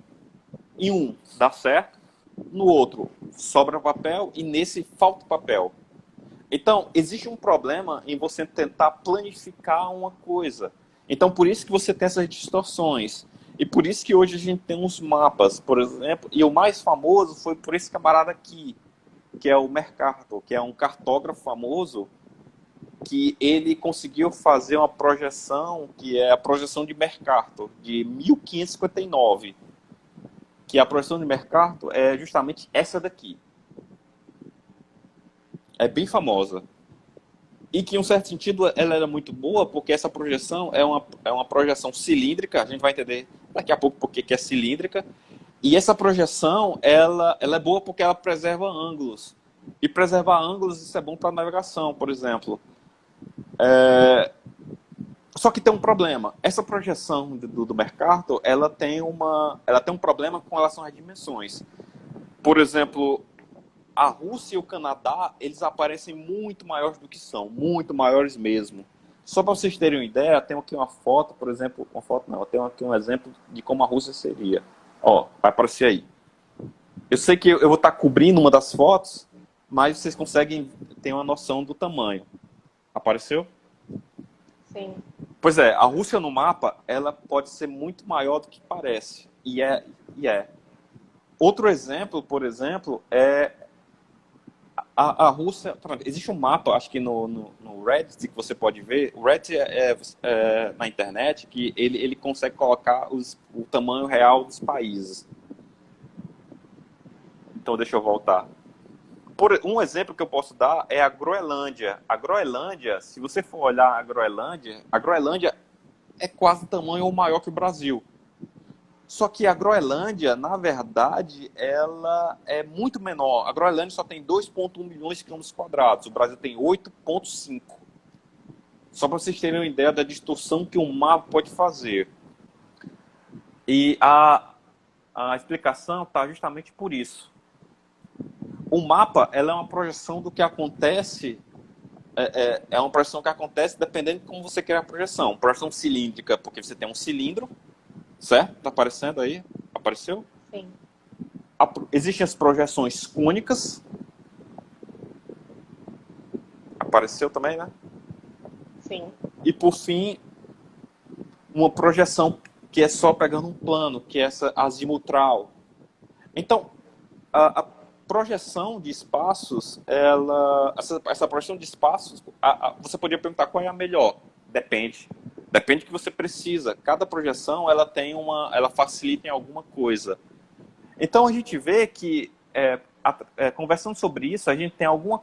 Em um dá certo, no outro sobra papel e nesse falta papel. Então, existe um problema em você tentar planificar uma coisa. Então, por isso que você tem essas distorções. E por isso que hoje a gente tem uns mapas, por exemplo, e o mais famoso foi por esse camarada aqui, que é o Mercator, que é um cartógrafo famoso, que ele conseguiu fazer uma projeção, que é a projeção de Mercator, de 1559. Que a projeção de Mercator é justamente essa daqui. É bem famosa. E que, em um certo sentido, ela era muito boa, porque essa projeção é uma projeção cilíndrica, a gente vai entender daqui a pouco porque que é cilíndrica, e essa projeção, ela é boa porque ela preserva ângulos. E preservar ângulos, isso é bom para navegação, por exemplo. Só que tem um problema. Essa projeção do Mercator, ela tem um problema com relação às dimensões. Por exemplo, a Rússia e o Canadá, eles aparecem muito maiores do que são, muito maiores mesmo. Só para vocês terem uma ideia, tem aqui uma foto, por exemplo, eu tenho aqui um exemplo de como a Rússia seria. Ó, vai aparecer aí. Eu sei que eu vou estar cobrindo uma das fotos, mas vocês conseguem tem uma noção do tamanho. Apareceu? Sim. Pois é, a Rússia no mapa, ela pode ser muito maior do que parece. E é. Outro exemplo, por exemplo, é a Rússia. Existe um mapa, acho que no Reddit, que você pode ver. O Reddit é na internet, que ele consegue colocar o tamanho real dos países. Então, deixa eu voltar. Um exemplo que eu posso dar é a Groenlândia. A Groenlândia, se você for olhar a Groenlândia é quase tamanho ou maior que o Brasil. Só que a Groenlândia, na verdade, ela é muito menor. A Groenlândia só tem 2,1 milhões de quilômetros quadrados. O Brasil tem 8,5. Só para vocês terem uma ideia da distorção que um mapa pode fazer. E a explicação está justamente por isso. O mapa, ela é uma projeção do que acontece, é uma projeção que acontece dependendo de como você quer a projeção. Projeção cilíndrica, porque você tem um cilindro, certo? Está aparecendo aí? Apareceu? Sim. Existem as projeções cônicas. Apareceu também, né? Sim. E, por fim, uma projeção que é só pegando um plano, que é essa azimutral. Então, a projeção de espaços, essa projeção de espaços, você poderia perguntar qual é a melhor. Depende. Depende do que você precisa. Cada projeção, ela facilita em alguma coisa. Então, a gente vê que, conversando sobre isso, a gente tem uma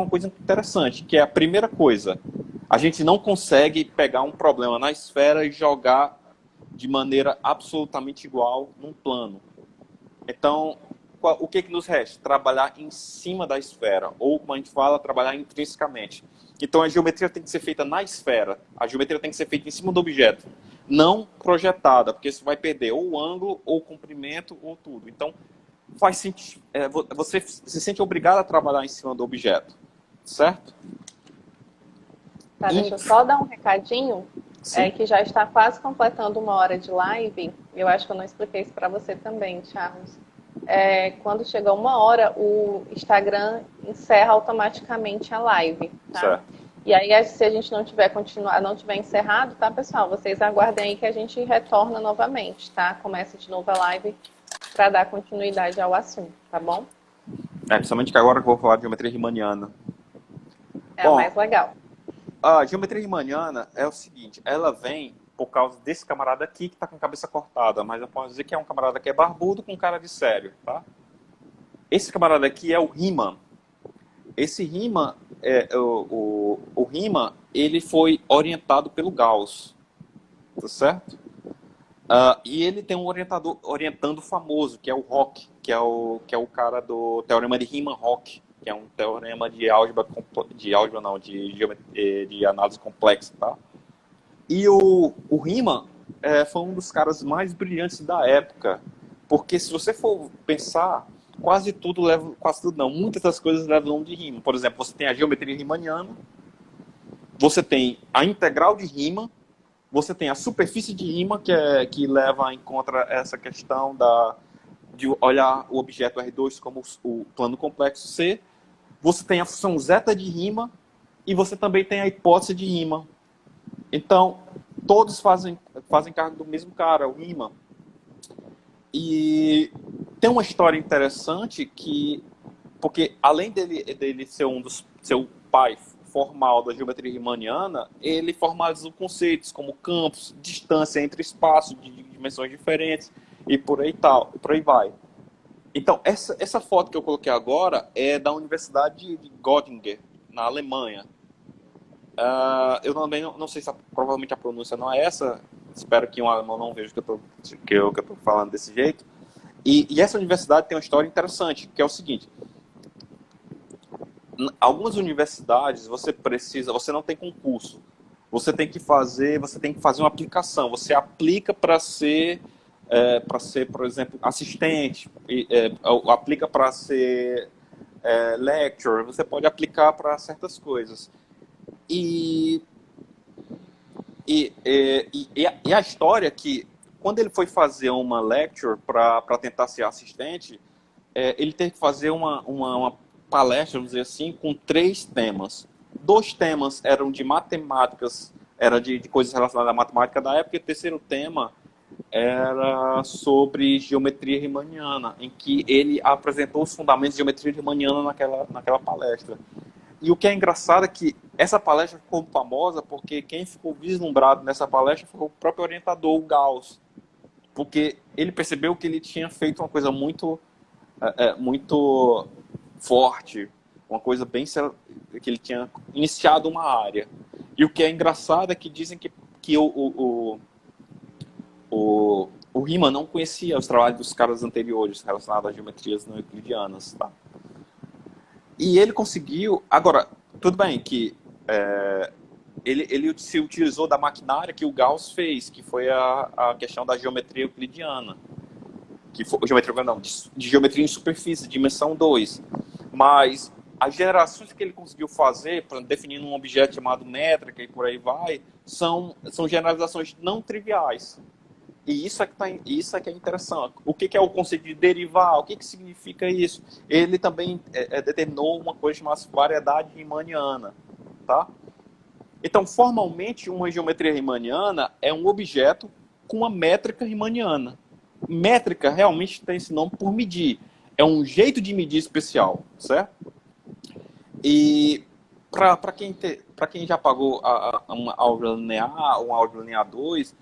coisa interessante, que é a primeira coisa. A gente não consegue pegar um problema na esfera e jogar de maneira absolutamente igual num plano. Então, o que nos resta? Trabalhar em cima da esfera, ou, como a gente fala, trabalhar intrinsecamente. Então, a geometria tem que ser feita na esfera. A geometria tem que ser feita em cima do objeto, não projetada, porque isso vai perder ou o ângulo, ou o comprimento, ou tudo. Então, faz sentido, você se sente obrigado a trabalhar em cima do objeto, certo? Tá, deixa eu só dar um recadinho, que já está quase completando 1 hora de live. Eu acho que eu não expliquei isso para você também, Charles. Quando chega 1 hora, o Instagram encerra automaticamente a live, tá? Certo. E aí, se a gente não tiver encerrado, tá, pessoal? Vocês aguardem aí que a gente retorna novamente, tá? Começa de novo a live para dar continuidade ao assunto, tá bom? Principalmente que agora que eu vou falar de geometria riemanniana. Bom, mais legal. A geometria riemanniana é o seguinte, ela vem por causa desse camarada aqui que está com a cabeça cortada, mas eu posso dizer que é um camarada que é barbudo com cara de sério, tá? Esse camarada aqui é o Riemann. Esse Riemann, o Riemann, ele foi orientado pelo Gauss, tá certo? E ele tem um orientando famoso, que é o Roch, que é o cara do teorema de Riemann-Roch, que é um teorema de de análise complexa, tá? E o Riemann foi um dos caras mais brilhantes da época, porque se você for pensar, muitas das coisas levam o nome de Riemann. Por exemplo, você tem a geometria riemanniana, você tem a integral de Riemann, você tem a superfície de Riemann, que leva em conta essa questão de olhar o objeto R2 como o plano complexo C. Você tem a função zeta de Riemann e você também tem a hipótese de Riemann. Então, todos fazem cargo do mesmo cara, o Riemann. E tem uma história interessante porque além dele ser seu pai formal da geometria riemanniana, ele formalizou conceitos como campos, distância entre espaços de dimensões diferentes e por aí vai. Então, essa foto que eu coloquei agora é da Universidade de Göttingen, na Alemanha. Eu também não sei se provavelmente a pronúncia não é essa, espero que um alemão não veja que eu estou falando desse jeito. E essa universidade tem uma história interessante, que é o seguinte: algumas universidades você não tem concurso, você tem que fazer uma aplicação, você aplica para ser, por exemplo, assistente, aplica para ser lecturer, você pode aplicar para certas coisas. E a história é que, quando ele foi fazer uma lecture para tentar ser assistente, ele teve que fazer palestra, vamos dizer assim, com 3 temas. 2 temas eram de matemáticas, era de coisas relacionadas à matemática da época, e o terceiro tema era sobre geometria riemanniana, em que ele apresentou os fundamentos de geometria riemanniana naquela palestra. E o que é engraçado é que essa palestra ficou famosa porque quem ficou vislumbrado nessa palestra foi o próprio orientador, o Gauss, porque ele percebeu que ele tinha feito uma coisa muito forte, uma coisa bem que ele tinha iniciado uma área. E o que é engraçado é que dizem que o Riemann não conhecia os trabalhos dos caras anteriores relacionados às geometrias não euclidianas, tá? E ele conseguiu... Agora, tudo bem que ele se utilizou da maquinária que o Gauss fez, que foi a questão da geometria euclidiana. Que foi, de geometria em superfície, dimensão 2. Mas as gerações que ele conseguiu fazer, definindo um objeto chamado métrica e por aí vai, são generalizações não triviais. E isso é que é interessante. O que é o conceito de derivar? O que significa isso? Ele também determinou uma coisa chamada variedade riemanniana. Tá? Então, formalmente, uma geometria riemanniana é um objeto com uma métrica riemanniana. Métrica realmente tem esse nome por medir. É um jeito de medir especial, certo? E para quem já pagou uma álgebra linear, uma álgebra linear 2,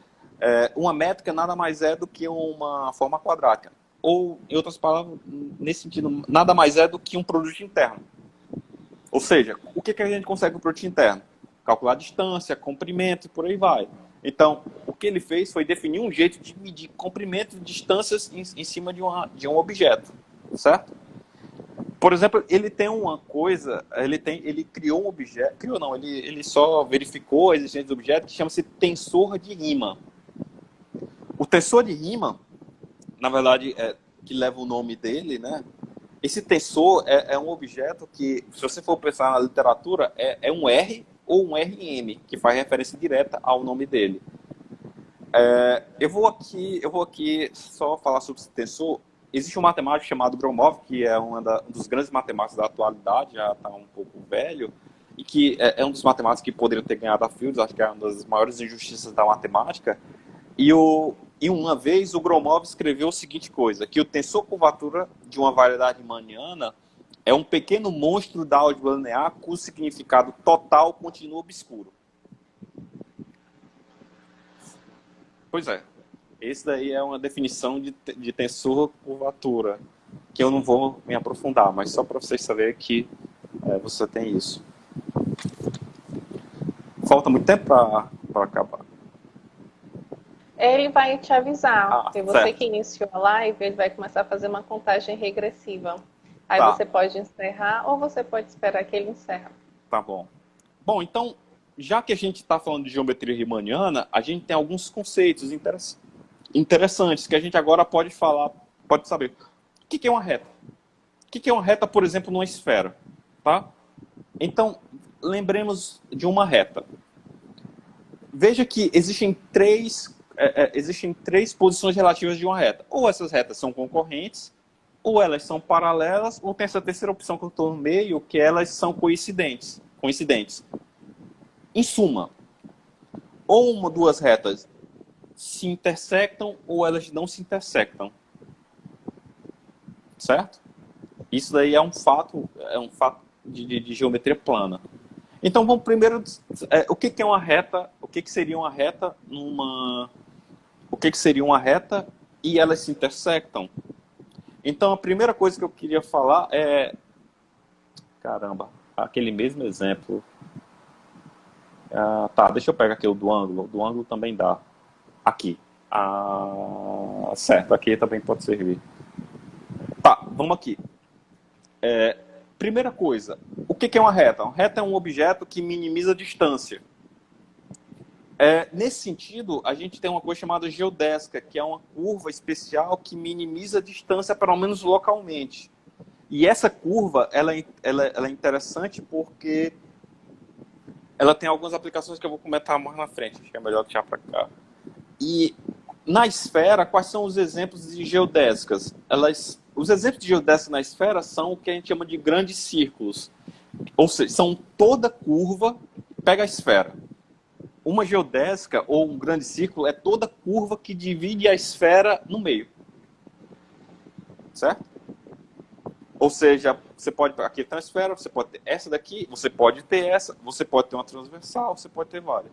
uma métrica nada mais é do que uma forma quadrática. Ou, em outras palavras, nesse sentido, nada mais é do que um produto interno. Ou seja, o que a gente consegue com o produto interno? Calcular a distância, comprimento e por aí vai. Então, o que ele fez foi definir um jeito de medir comprimento e distâncias em cima de um objeto, certo? Por exemplo, ele tem uma coisa, ele criou um objeto, ele só verificou a existência do objeto que chama-se tensor de Riemann. O tensor de Riemann, na verdade, que leva o nome dele, né? Esse tensor é um objeto que, se você for pensar na literatura, é um R ou um RM, que faz referência direta ao nome dele. Eu vou aqui só falar sobre esse tensor. Existe um matemático chamado Gromov, que é um dos grandes matemáticos da atualidade, já está um pouco velho, e que é um dos matemáticos que poderiam ter ganhado a Fields, acho que é uma das maiores injustiças da matemática. E uma vez o Gromov escreveu a seguinte coisa, que o tensor curvatura de uma variedade riemanniana é um pequeno monstro da álgebra linear cujo significado total continua obscuro. Pois é. Esse daí é uma definição de tensor curvatura, que eu não vou me aprofundar, mas só para vocês saberem que você tem isso. Falta muito tempo para acabar. Ele vai te avisar. Se você certo. que iniciou a live, ele vai começar a fazer uma contagem regressiva. Aí Tá. você pode encerrar ou você pode esperar que ele encerre. Tá bom. Bom, então, já que a gente está falando de geometria riemanniana, a gente tem alguns conceitos interessantes que a gente agora pode saber. O que é uma reta? O que é uma reta, por exemplo, numa esfera? Tá? Então, lembremos de uma reta. Veja que existem três posições relativas de uma reta. Ou essas retas são concorrentes, ou elas são paralelas, ou tem essa terceira opção que eu estou no meio, que elas são coincidentes. Em suma, ou duas retas se intersectam, ou elas não se intersectam. Certo? Isso daí é um fato de geometria plana. Então vamos primeiro, o que é uma reta? O que seria uma reta O que seria uma reta e elas se intersectam? Então a primeira coisa que eu queria falar é, caramba, aquele mesmo exemplo. Tá, deixa eu pegar aqui o do ângulo. O do ângulo também dá. Aqui. Certo, aqui também pode servir. Tá, vamos aqui. Primeira coisa, o que é uma reta? Uma reta é um objeto que minimiza a distância. Nesse sentido, a gente tem uma coisa chamada geodésica, que é uma curva especial que minimiza a distância, pelo menos localmente. E essa curva, ela é interessante porque ela tem algumas aplicações que eu vou comentar mais na frente. Acho que é melhor deixar para cá. E na esfera, quais são os exemplos de geodésicas? Elas os exemplos de geodésica na esfera são o que a gente chama de grandes círculos. Ou seja, são toda curva, pega a esfera. Uma geodésica ou um grande círculo é toda curva que divide a esfera no meio. Certo? Ou seja, você pode, aqui tem uma esfera, você pode ter essa daqui, você pode ter essa, você pode ter uma transversal, você pode ter várias.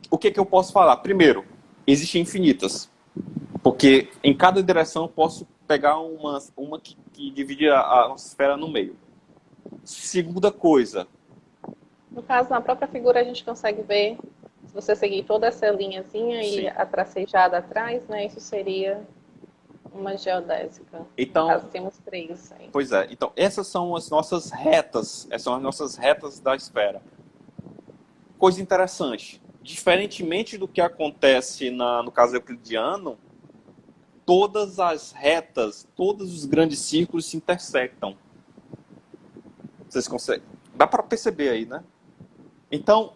O que eu posso falar? Primeiro, existem infinitas. Porque em cada direção eu posso pegar uma que divide a nossa esfera no meio. Segunda coisa. No caso, na própria figura a gente consegue ver, se você seguir toda essa linhazinha Sim. e a tracejada atrás, né, isso seria uma geodésica. Então, no caso, temos 3 aí. Pois é. Então, essas são as nossas retas. Essas são as nossas retas da esfera. Coisa interessante. Diferentemente do que acontece no caso euclidiano, todas as retas, todos os grandes círculos se intersectam. Vocês conseguem? Dá para perceber aí, né? Então,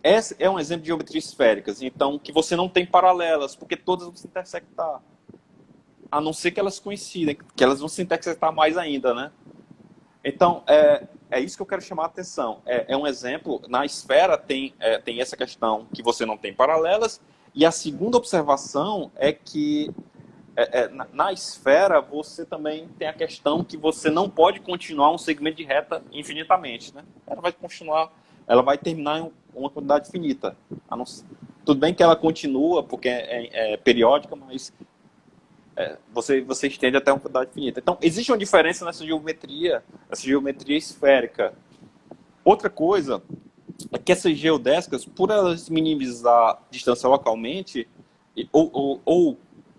esse é um exemplo de geometria esféricas. Então, que você não tem paralelas, porque todas vão se intersectar. A não ser que elas coincidem, que elas vão se intersectar mais ainda, né? Então, é isso que eu quero chamar a atenção. É um exemplo, na esfera tem essa questão que você não tem paralelas, e a segunda observação é que na esfera você também tem a questão que você não pode continuar um segmento de reta infinitamente, né? Ela vai continuar, ela vai terminar em uma quantidade finita. Tudo bem que ela continua, porque é periódica, mas você estende até uma quantidade finita. Então, existe uma diferença nessa geometria esférica. Outra coisa é que essas geodésicas, por elas minimizar distância localmente, ou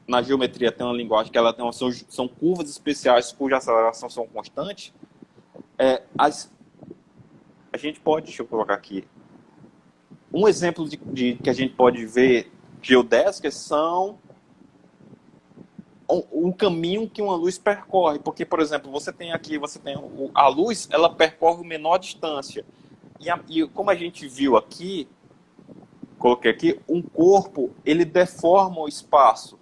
na geometria tem uma linguagem que ela tem são curvas especiais cuja aceleração são constantes, a gente pode, deixa eu colocar aqui, um exemplo de que a gente pode ver geodésicas são um caminho que uma luz percorre, porque, por exemplo, a luz, ela percorre menor distância, e como a gente viu aqui, coloquei aqui, um corpo, ele deforma o espaço.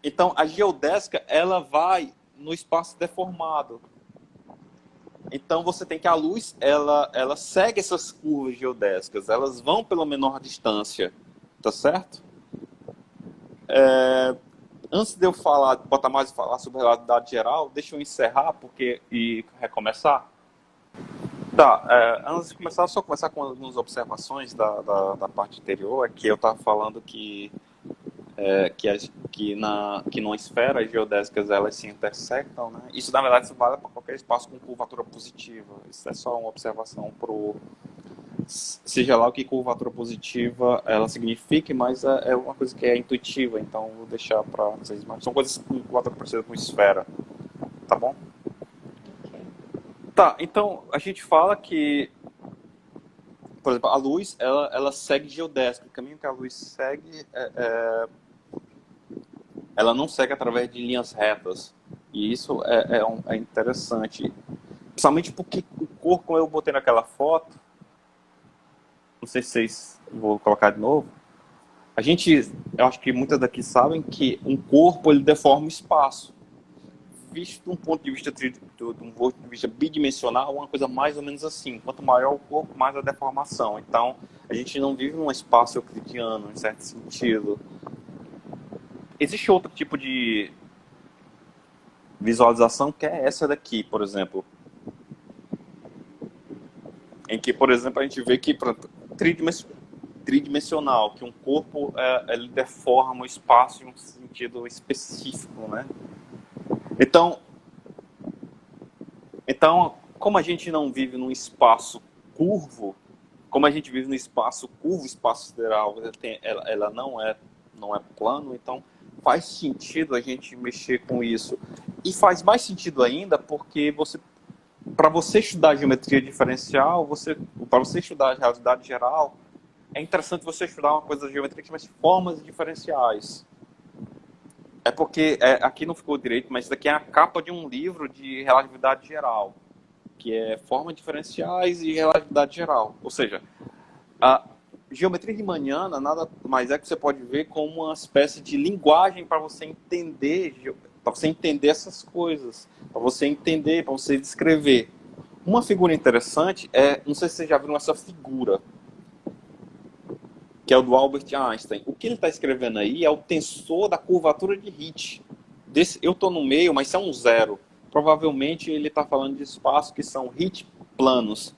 Então, a geodésica, ela vai no espaço deformado. Então, você tem que a luz, ela segue essas curvas geodésicas, elas vão pela menor distância, tá certo? Antes de eu botar mais e falar sobre a relatividade geral, deixa eu encerrar e recomeçar. Tá, antes de começar, só começar com algumas observações da parte anterior, que eu estava falando que numa esfera as geodésicas elas se intersectam, né? Isso, na verdade, isso vale para qualquer espaço com curvatura positiva. Isso é só uma observação seja lá o que curvatura positiva ela signifique, mas é uma coisa que é intuitiva, então vou deixar para vocês. Mas são coisas com curvatura parecida com esfera, tá bom? Okay. Tá, então a gente fala que, por exemplo, a luz ela segue geodésica. O caminho que a luz segue ela não segue através de linhas retas, e isso é interessante, principalmente porque o corpo, como eu botei naquela foto, não sei se vocês vou colocar de novo. Eu acho que muitas daqui sabem que um corpo ele deforma o espaço. Visto de um ponto de vista bidimensional, uma coisa mais ou menos assim. Quanto maior o corpo, mais a deformação. Então, a gente não vive num espaço euclidiano, em certo sentido. Existe outro tipo de visualização que é essa daqui, por exemplo. Em que, por exemplo, a gente vê que tridimensional, que um corpo ele deforma o espaço em um sentido específico, né? Então, como a gente não vive num espaço curvo, como a gente vive num espaço curvo, espaço sideral, ela não é plano, então faz sentido a gente mexer com isso. E faz mais sentido ainda porque para você estudar geometria diferencial, para você estudar a relatividade geral, é interessante você estudar uma coisa da geometria que chama-se formas diferenciais. É porque, aqui não ficou direito, mas isso aqui é a capa de um livro de relatividade geral, que é formas diferenciais e relatividade geral. Ou seja, a geometria riemanniana nada mais é que você pode ver como uma espécie de linguagem para você entender para você entender essas coisas, para você entender, para você descrever. Uma figura interessante não sei se vocês já viram essa figura, que é o do Albert Einstein. O que ele está escrevendo aí é o tensor da curvatura de Hit. Eu estou no meio, mas isso é um zero. Provavelmente ele está falando de espaços que são Hit planos,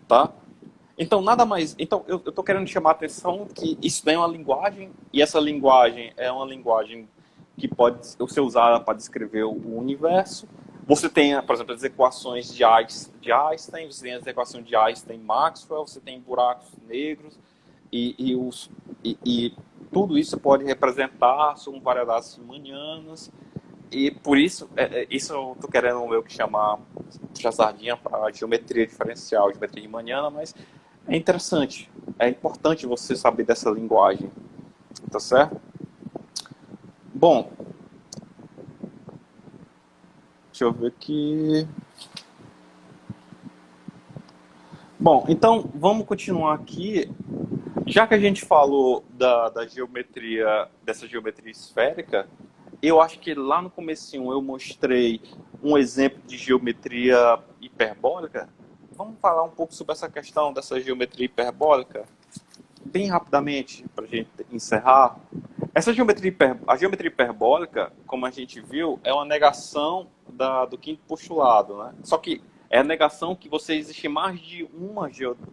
tá? Então, nada mais. Então, eu estou querendo chamar a atenção que isso tem uma linguagem, e essa linguagem é uma linguagem que pode ser usada para descrever o universo. Você tem, por exemplo, as equações de Einstein, você tem as equações de Einstein-Maxwell, você tem buracos negros, e tudo isso pode representar são variedades riemannianas. E por isso, isso eu estou querendo meio que chamar puxar sardinha para geometria diferencial, geometria riemanniana, mas é interessante, é importante você saber dessa linguagem, tá certo? Bom, deixa eu ver aqui. Bom, então vamos continuar aqui. Já que a gente falou da geometria, dessa geometria esférica, eu acho que lá no comecinho eu mostrei um exemplo de geometria hiperbólica. Vamos falar um pouco sobre essa questão dessa geometria hiperbólica, bem rapidamente, para a gente encerrar. Essa geometria, a geometria hiperbólica, como a gente viu, é uma negação do quinto postulado, né? Só que é a negação que existe mais de uma geodésica,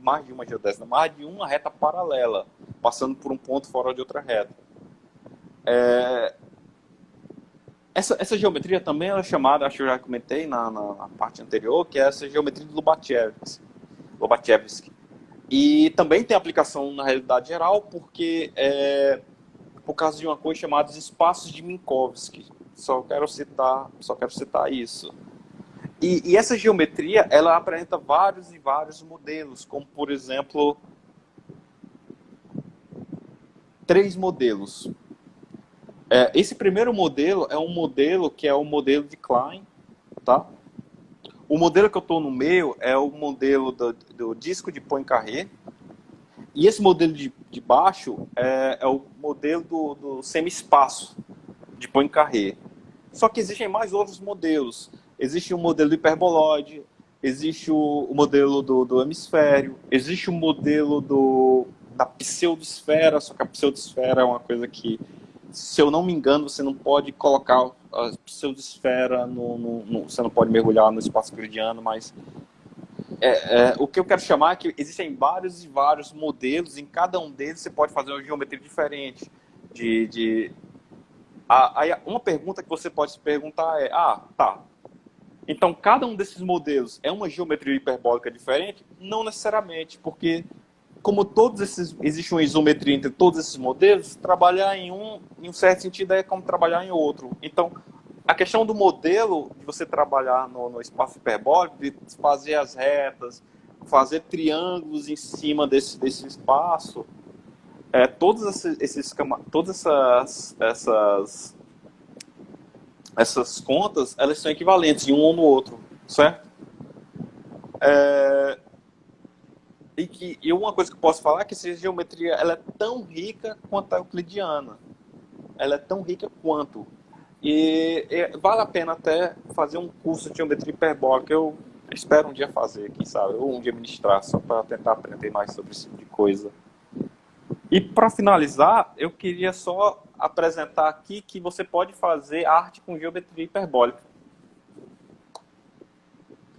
mais de uma reta paralela, passando por um ponto fora de outra reta. Essa geometria também é chamada, acho que eu já comentei na parte anterior, que é essa geometria de Lobachevsky. E também tem aplicação na realidade geral, porque por causa de uma coisa chamada espaços de Minkowski. Só quero citar isso. E essa geometria, ela apresenta vários e vários modelos, como, por exemplo, 3 modelos. Esse primeiro modelo é um modelo que é o modelo de Klein, tá? O modelo que eu estou no meio é o modelo do disco de Poincaré. E esse modelo de baixo é o modelo do semi-espaço de Poincaré. Só que existem mais outros modelos. Existe o modelo do hiperboloide, existe o modelo do hemisfério, existe o modelo da pseudosfera, só que a pseudosfera é uma coisa que, se eu não me engano, você não pode colocar a pseudosfera você não pode mergulhar no espaço euclidiano, mas o que eu quero chamar é que existem vários e vários modelos, em cada um deles você pode fazer uma geometria diferente. Uma pergunta que você pode se perguntar tá, então cada um desses modelos é uma geometria hiperbólica diferente? Não necessariamente, porque como existe uma isometria entre todos esses modelos, trabalhar em um certo sentido é como trabalhar em outro. Então, a questão do modelo, de você trabalhar no espaço hiperbólico, de fazer as retas, fazer triângulos em cima desse espaço, todas essas contas, elas são equivalentes em um ou no outro, certo? E uma coisa que eu posso falar é que essa geometria ela é tão rica quanto a euclidiana. Ela é tão rica quanto. E vale a pena até fazer um curso de geometria hiperbólica. Eu espero um dia fazer, quem sabe, ou um dia ministrar, só para tentar aprender mais sobre esse tipo de coisa. E para finalizar, eu queria só apresentar aqui que você pode fazer arte com geometria hiperbólica.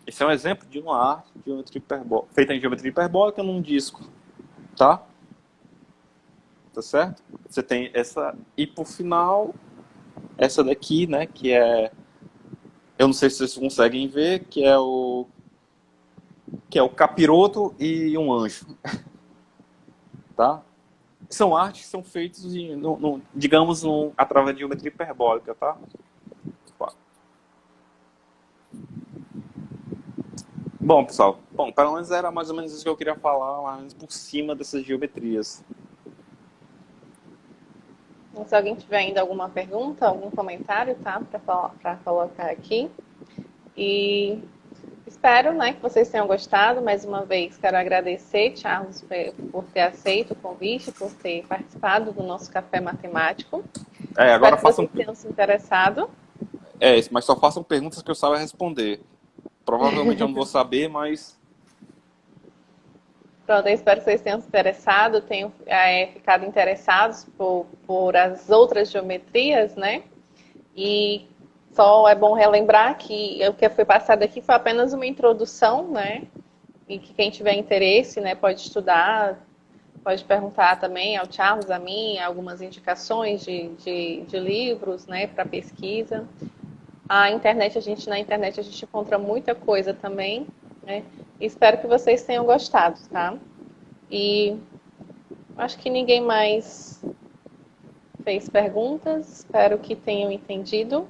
Esse é um exemplo de uma arte de geometria hiperbólica, feita em geometria hiperbólica num disco, tá? Tá certo? Você tem essa, e por final, essa daqui, né, que é, eu não sei se vocês conseguem ver, que é o capiroto e um anjo, tá? São artes que são feitas, digamos, através de geometria hiperbólica, tá? Bom, pessoal, pelo menos era mais ou menos isso que eu queria falar, mais ou menos por cima dessas geometrias. Se alguém tiver ainda alguma pergunta, algum comentário, tá? Para colocar aqui. E espero, né, que vocês tenham gostado. Mais uma vez, quero agradecer, Charles, por ter aceito o convite, por ter participado do nosso Café Matemático. Agora espero que vocês tenham se interessado. Mas só façam perguntas que eu saiba responder. Provavelmente eu não vou saber, mas Pronto, eu espero que vocês tenham se interessado, tenham ficado interessados por as outras geometrias, né? E só é bom relembrar que o que foi passado aqui foi apenas uma introdução, né? E que quem tiver interesse, né, pode estudar, pode perguntar também ao Charles, a mim, algumas indicações de livros, né, para pesquisa. Na internet a gente encontra muita coisa também, né? Espero que vocês tenham gostado, tá? E acho que ninguém mais fez perguntas. Espero que tenham entendido.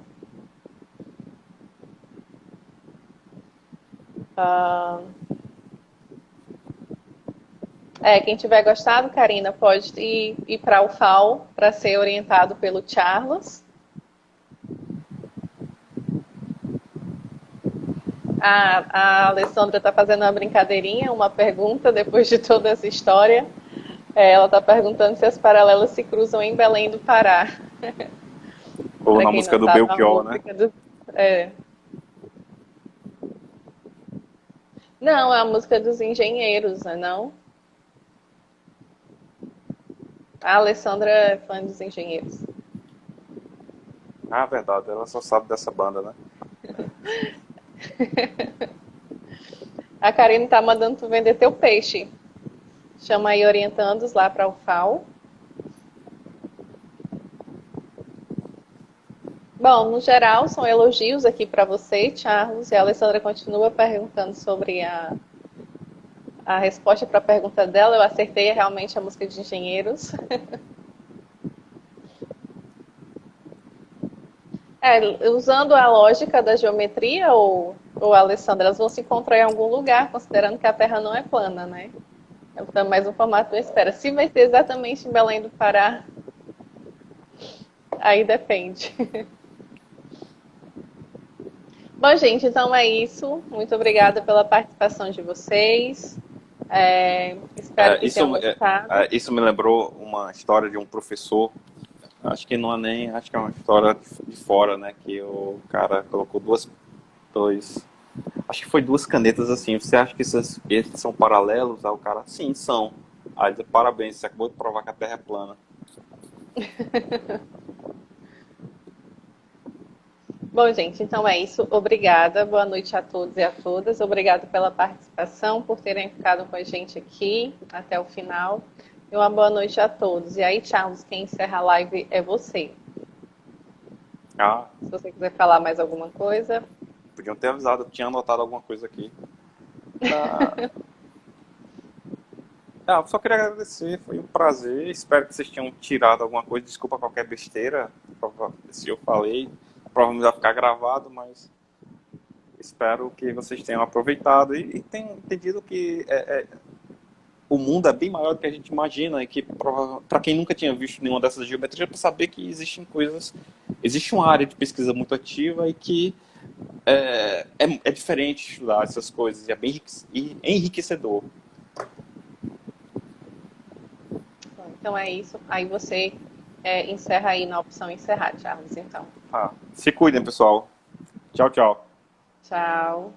Quem tiver gostado, Karina, pode ir para o FAO para ser orientado pelo Charles. A Alessandra está fazendo uma brincadeirinha, uma pergunta depois de toda essa história. Ela está perguntando se as paralelas se cruzam em Belém do Pará. ou Para na quem música não do sabe, a Belchior, né? música do... Não, é a música dos engenheiros, né, não? A Alessandra é fã dos engenheiros. Ah, verdade, ela só sabe dessa banda, né? A Karine está mandando tu vender teu peixe. Chama aí orientandos lá para o FAO. Bom, no geral, são elogios aqui para você, Charles. E a Alessandra continua perguntando sobre a resposta para a pergunta dela. Eu acertei realmente a música de engenheiros. Usando a lógica da geometria, ou Alessandra, elas vão se encontrar em algum lugar, considerando que a Terra não é plana, né? Então, mais um formato de espera. Se vai ser exatamente em Belém do Pará, aí depende. Bom, gente, então é isso. Muito obrigada pela participação de vocês. Espero que tenham gostado. Isso me lembrou uma história de um professor. Acho que não é nem. Acho que é uma história de fora, né? Que o cara colocou dois. Acho que foi duas canetas assim. Você acha que esses são paralelos? Aí o cara, sim, são. Aí ele diz, parabéns, você acabou de provar que a Terra é plana. Bom, gente, então é isso. Obrigada. Boa noite a todos e a todas. Obrigada pela participação, por terem ficado com a gente aqui até o final. E uma boa noite a todos. E aí, Charles, quem encerra a live é você. Se você quiser falar mais alguma coisa. Podiam ter avisado, eu tinha anotado alguma coisa aqui. Só queria agradecer, foi um prazer. Espero que vocês tenham tirado alguma coisa. Desculpa qualquer besteira se eu falei. Provavelmente vai ficar gravado, mas espero que vocês tenham aproveitado e tenham entendido que o mundo é bem maior do que a gente imagina e que, para quem nunca tinha visto nenhuma dessas geometrias, para saber que existem coisas, existe uma área de pesquisa muito ativa e que é diferente estudar essas coisas e é bem enriquecedor. Então é isso. Aí você encerra aí na opção encerrar, Charles, então. Se cuidem, pessoal. Tchau, tchau. Tchau.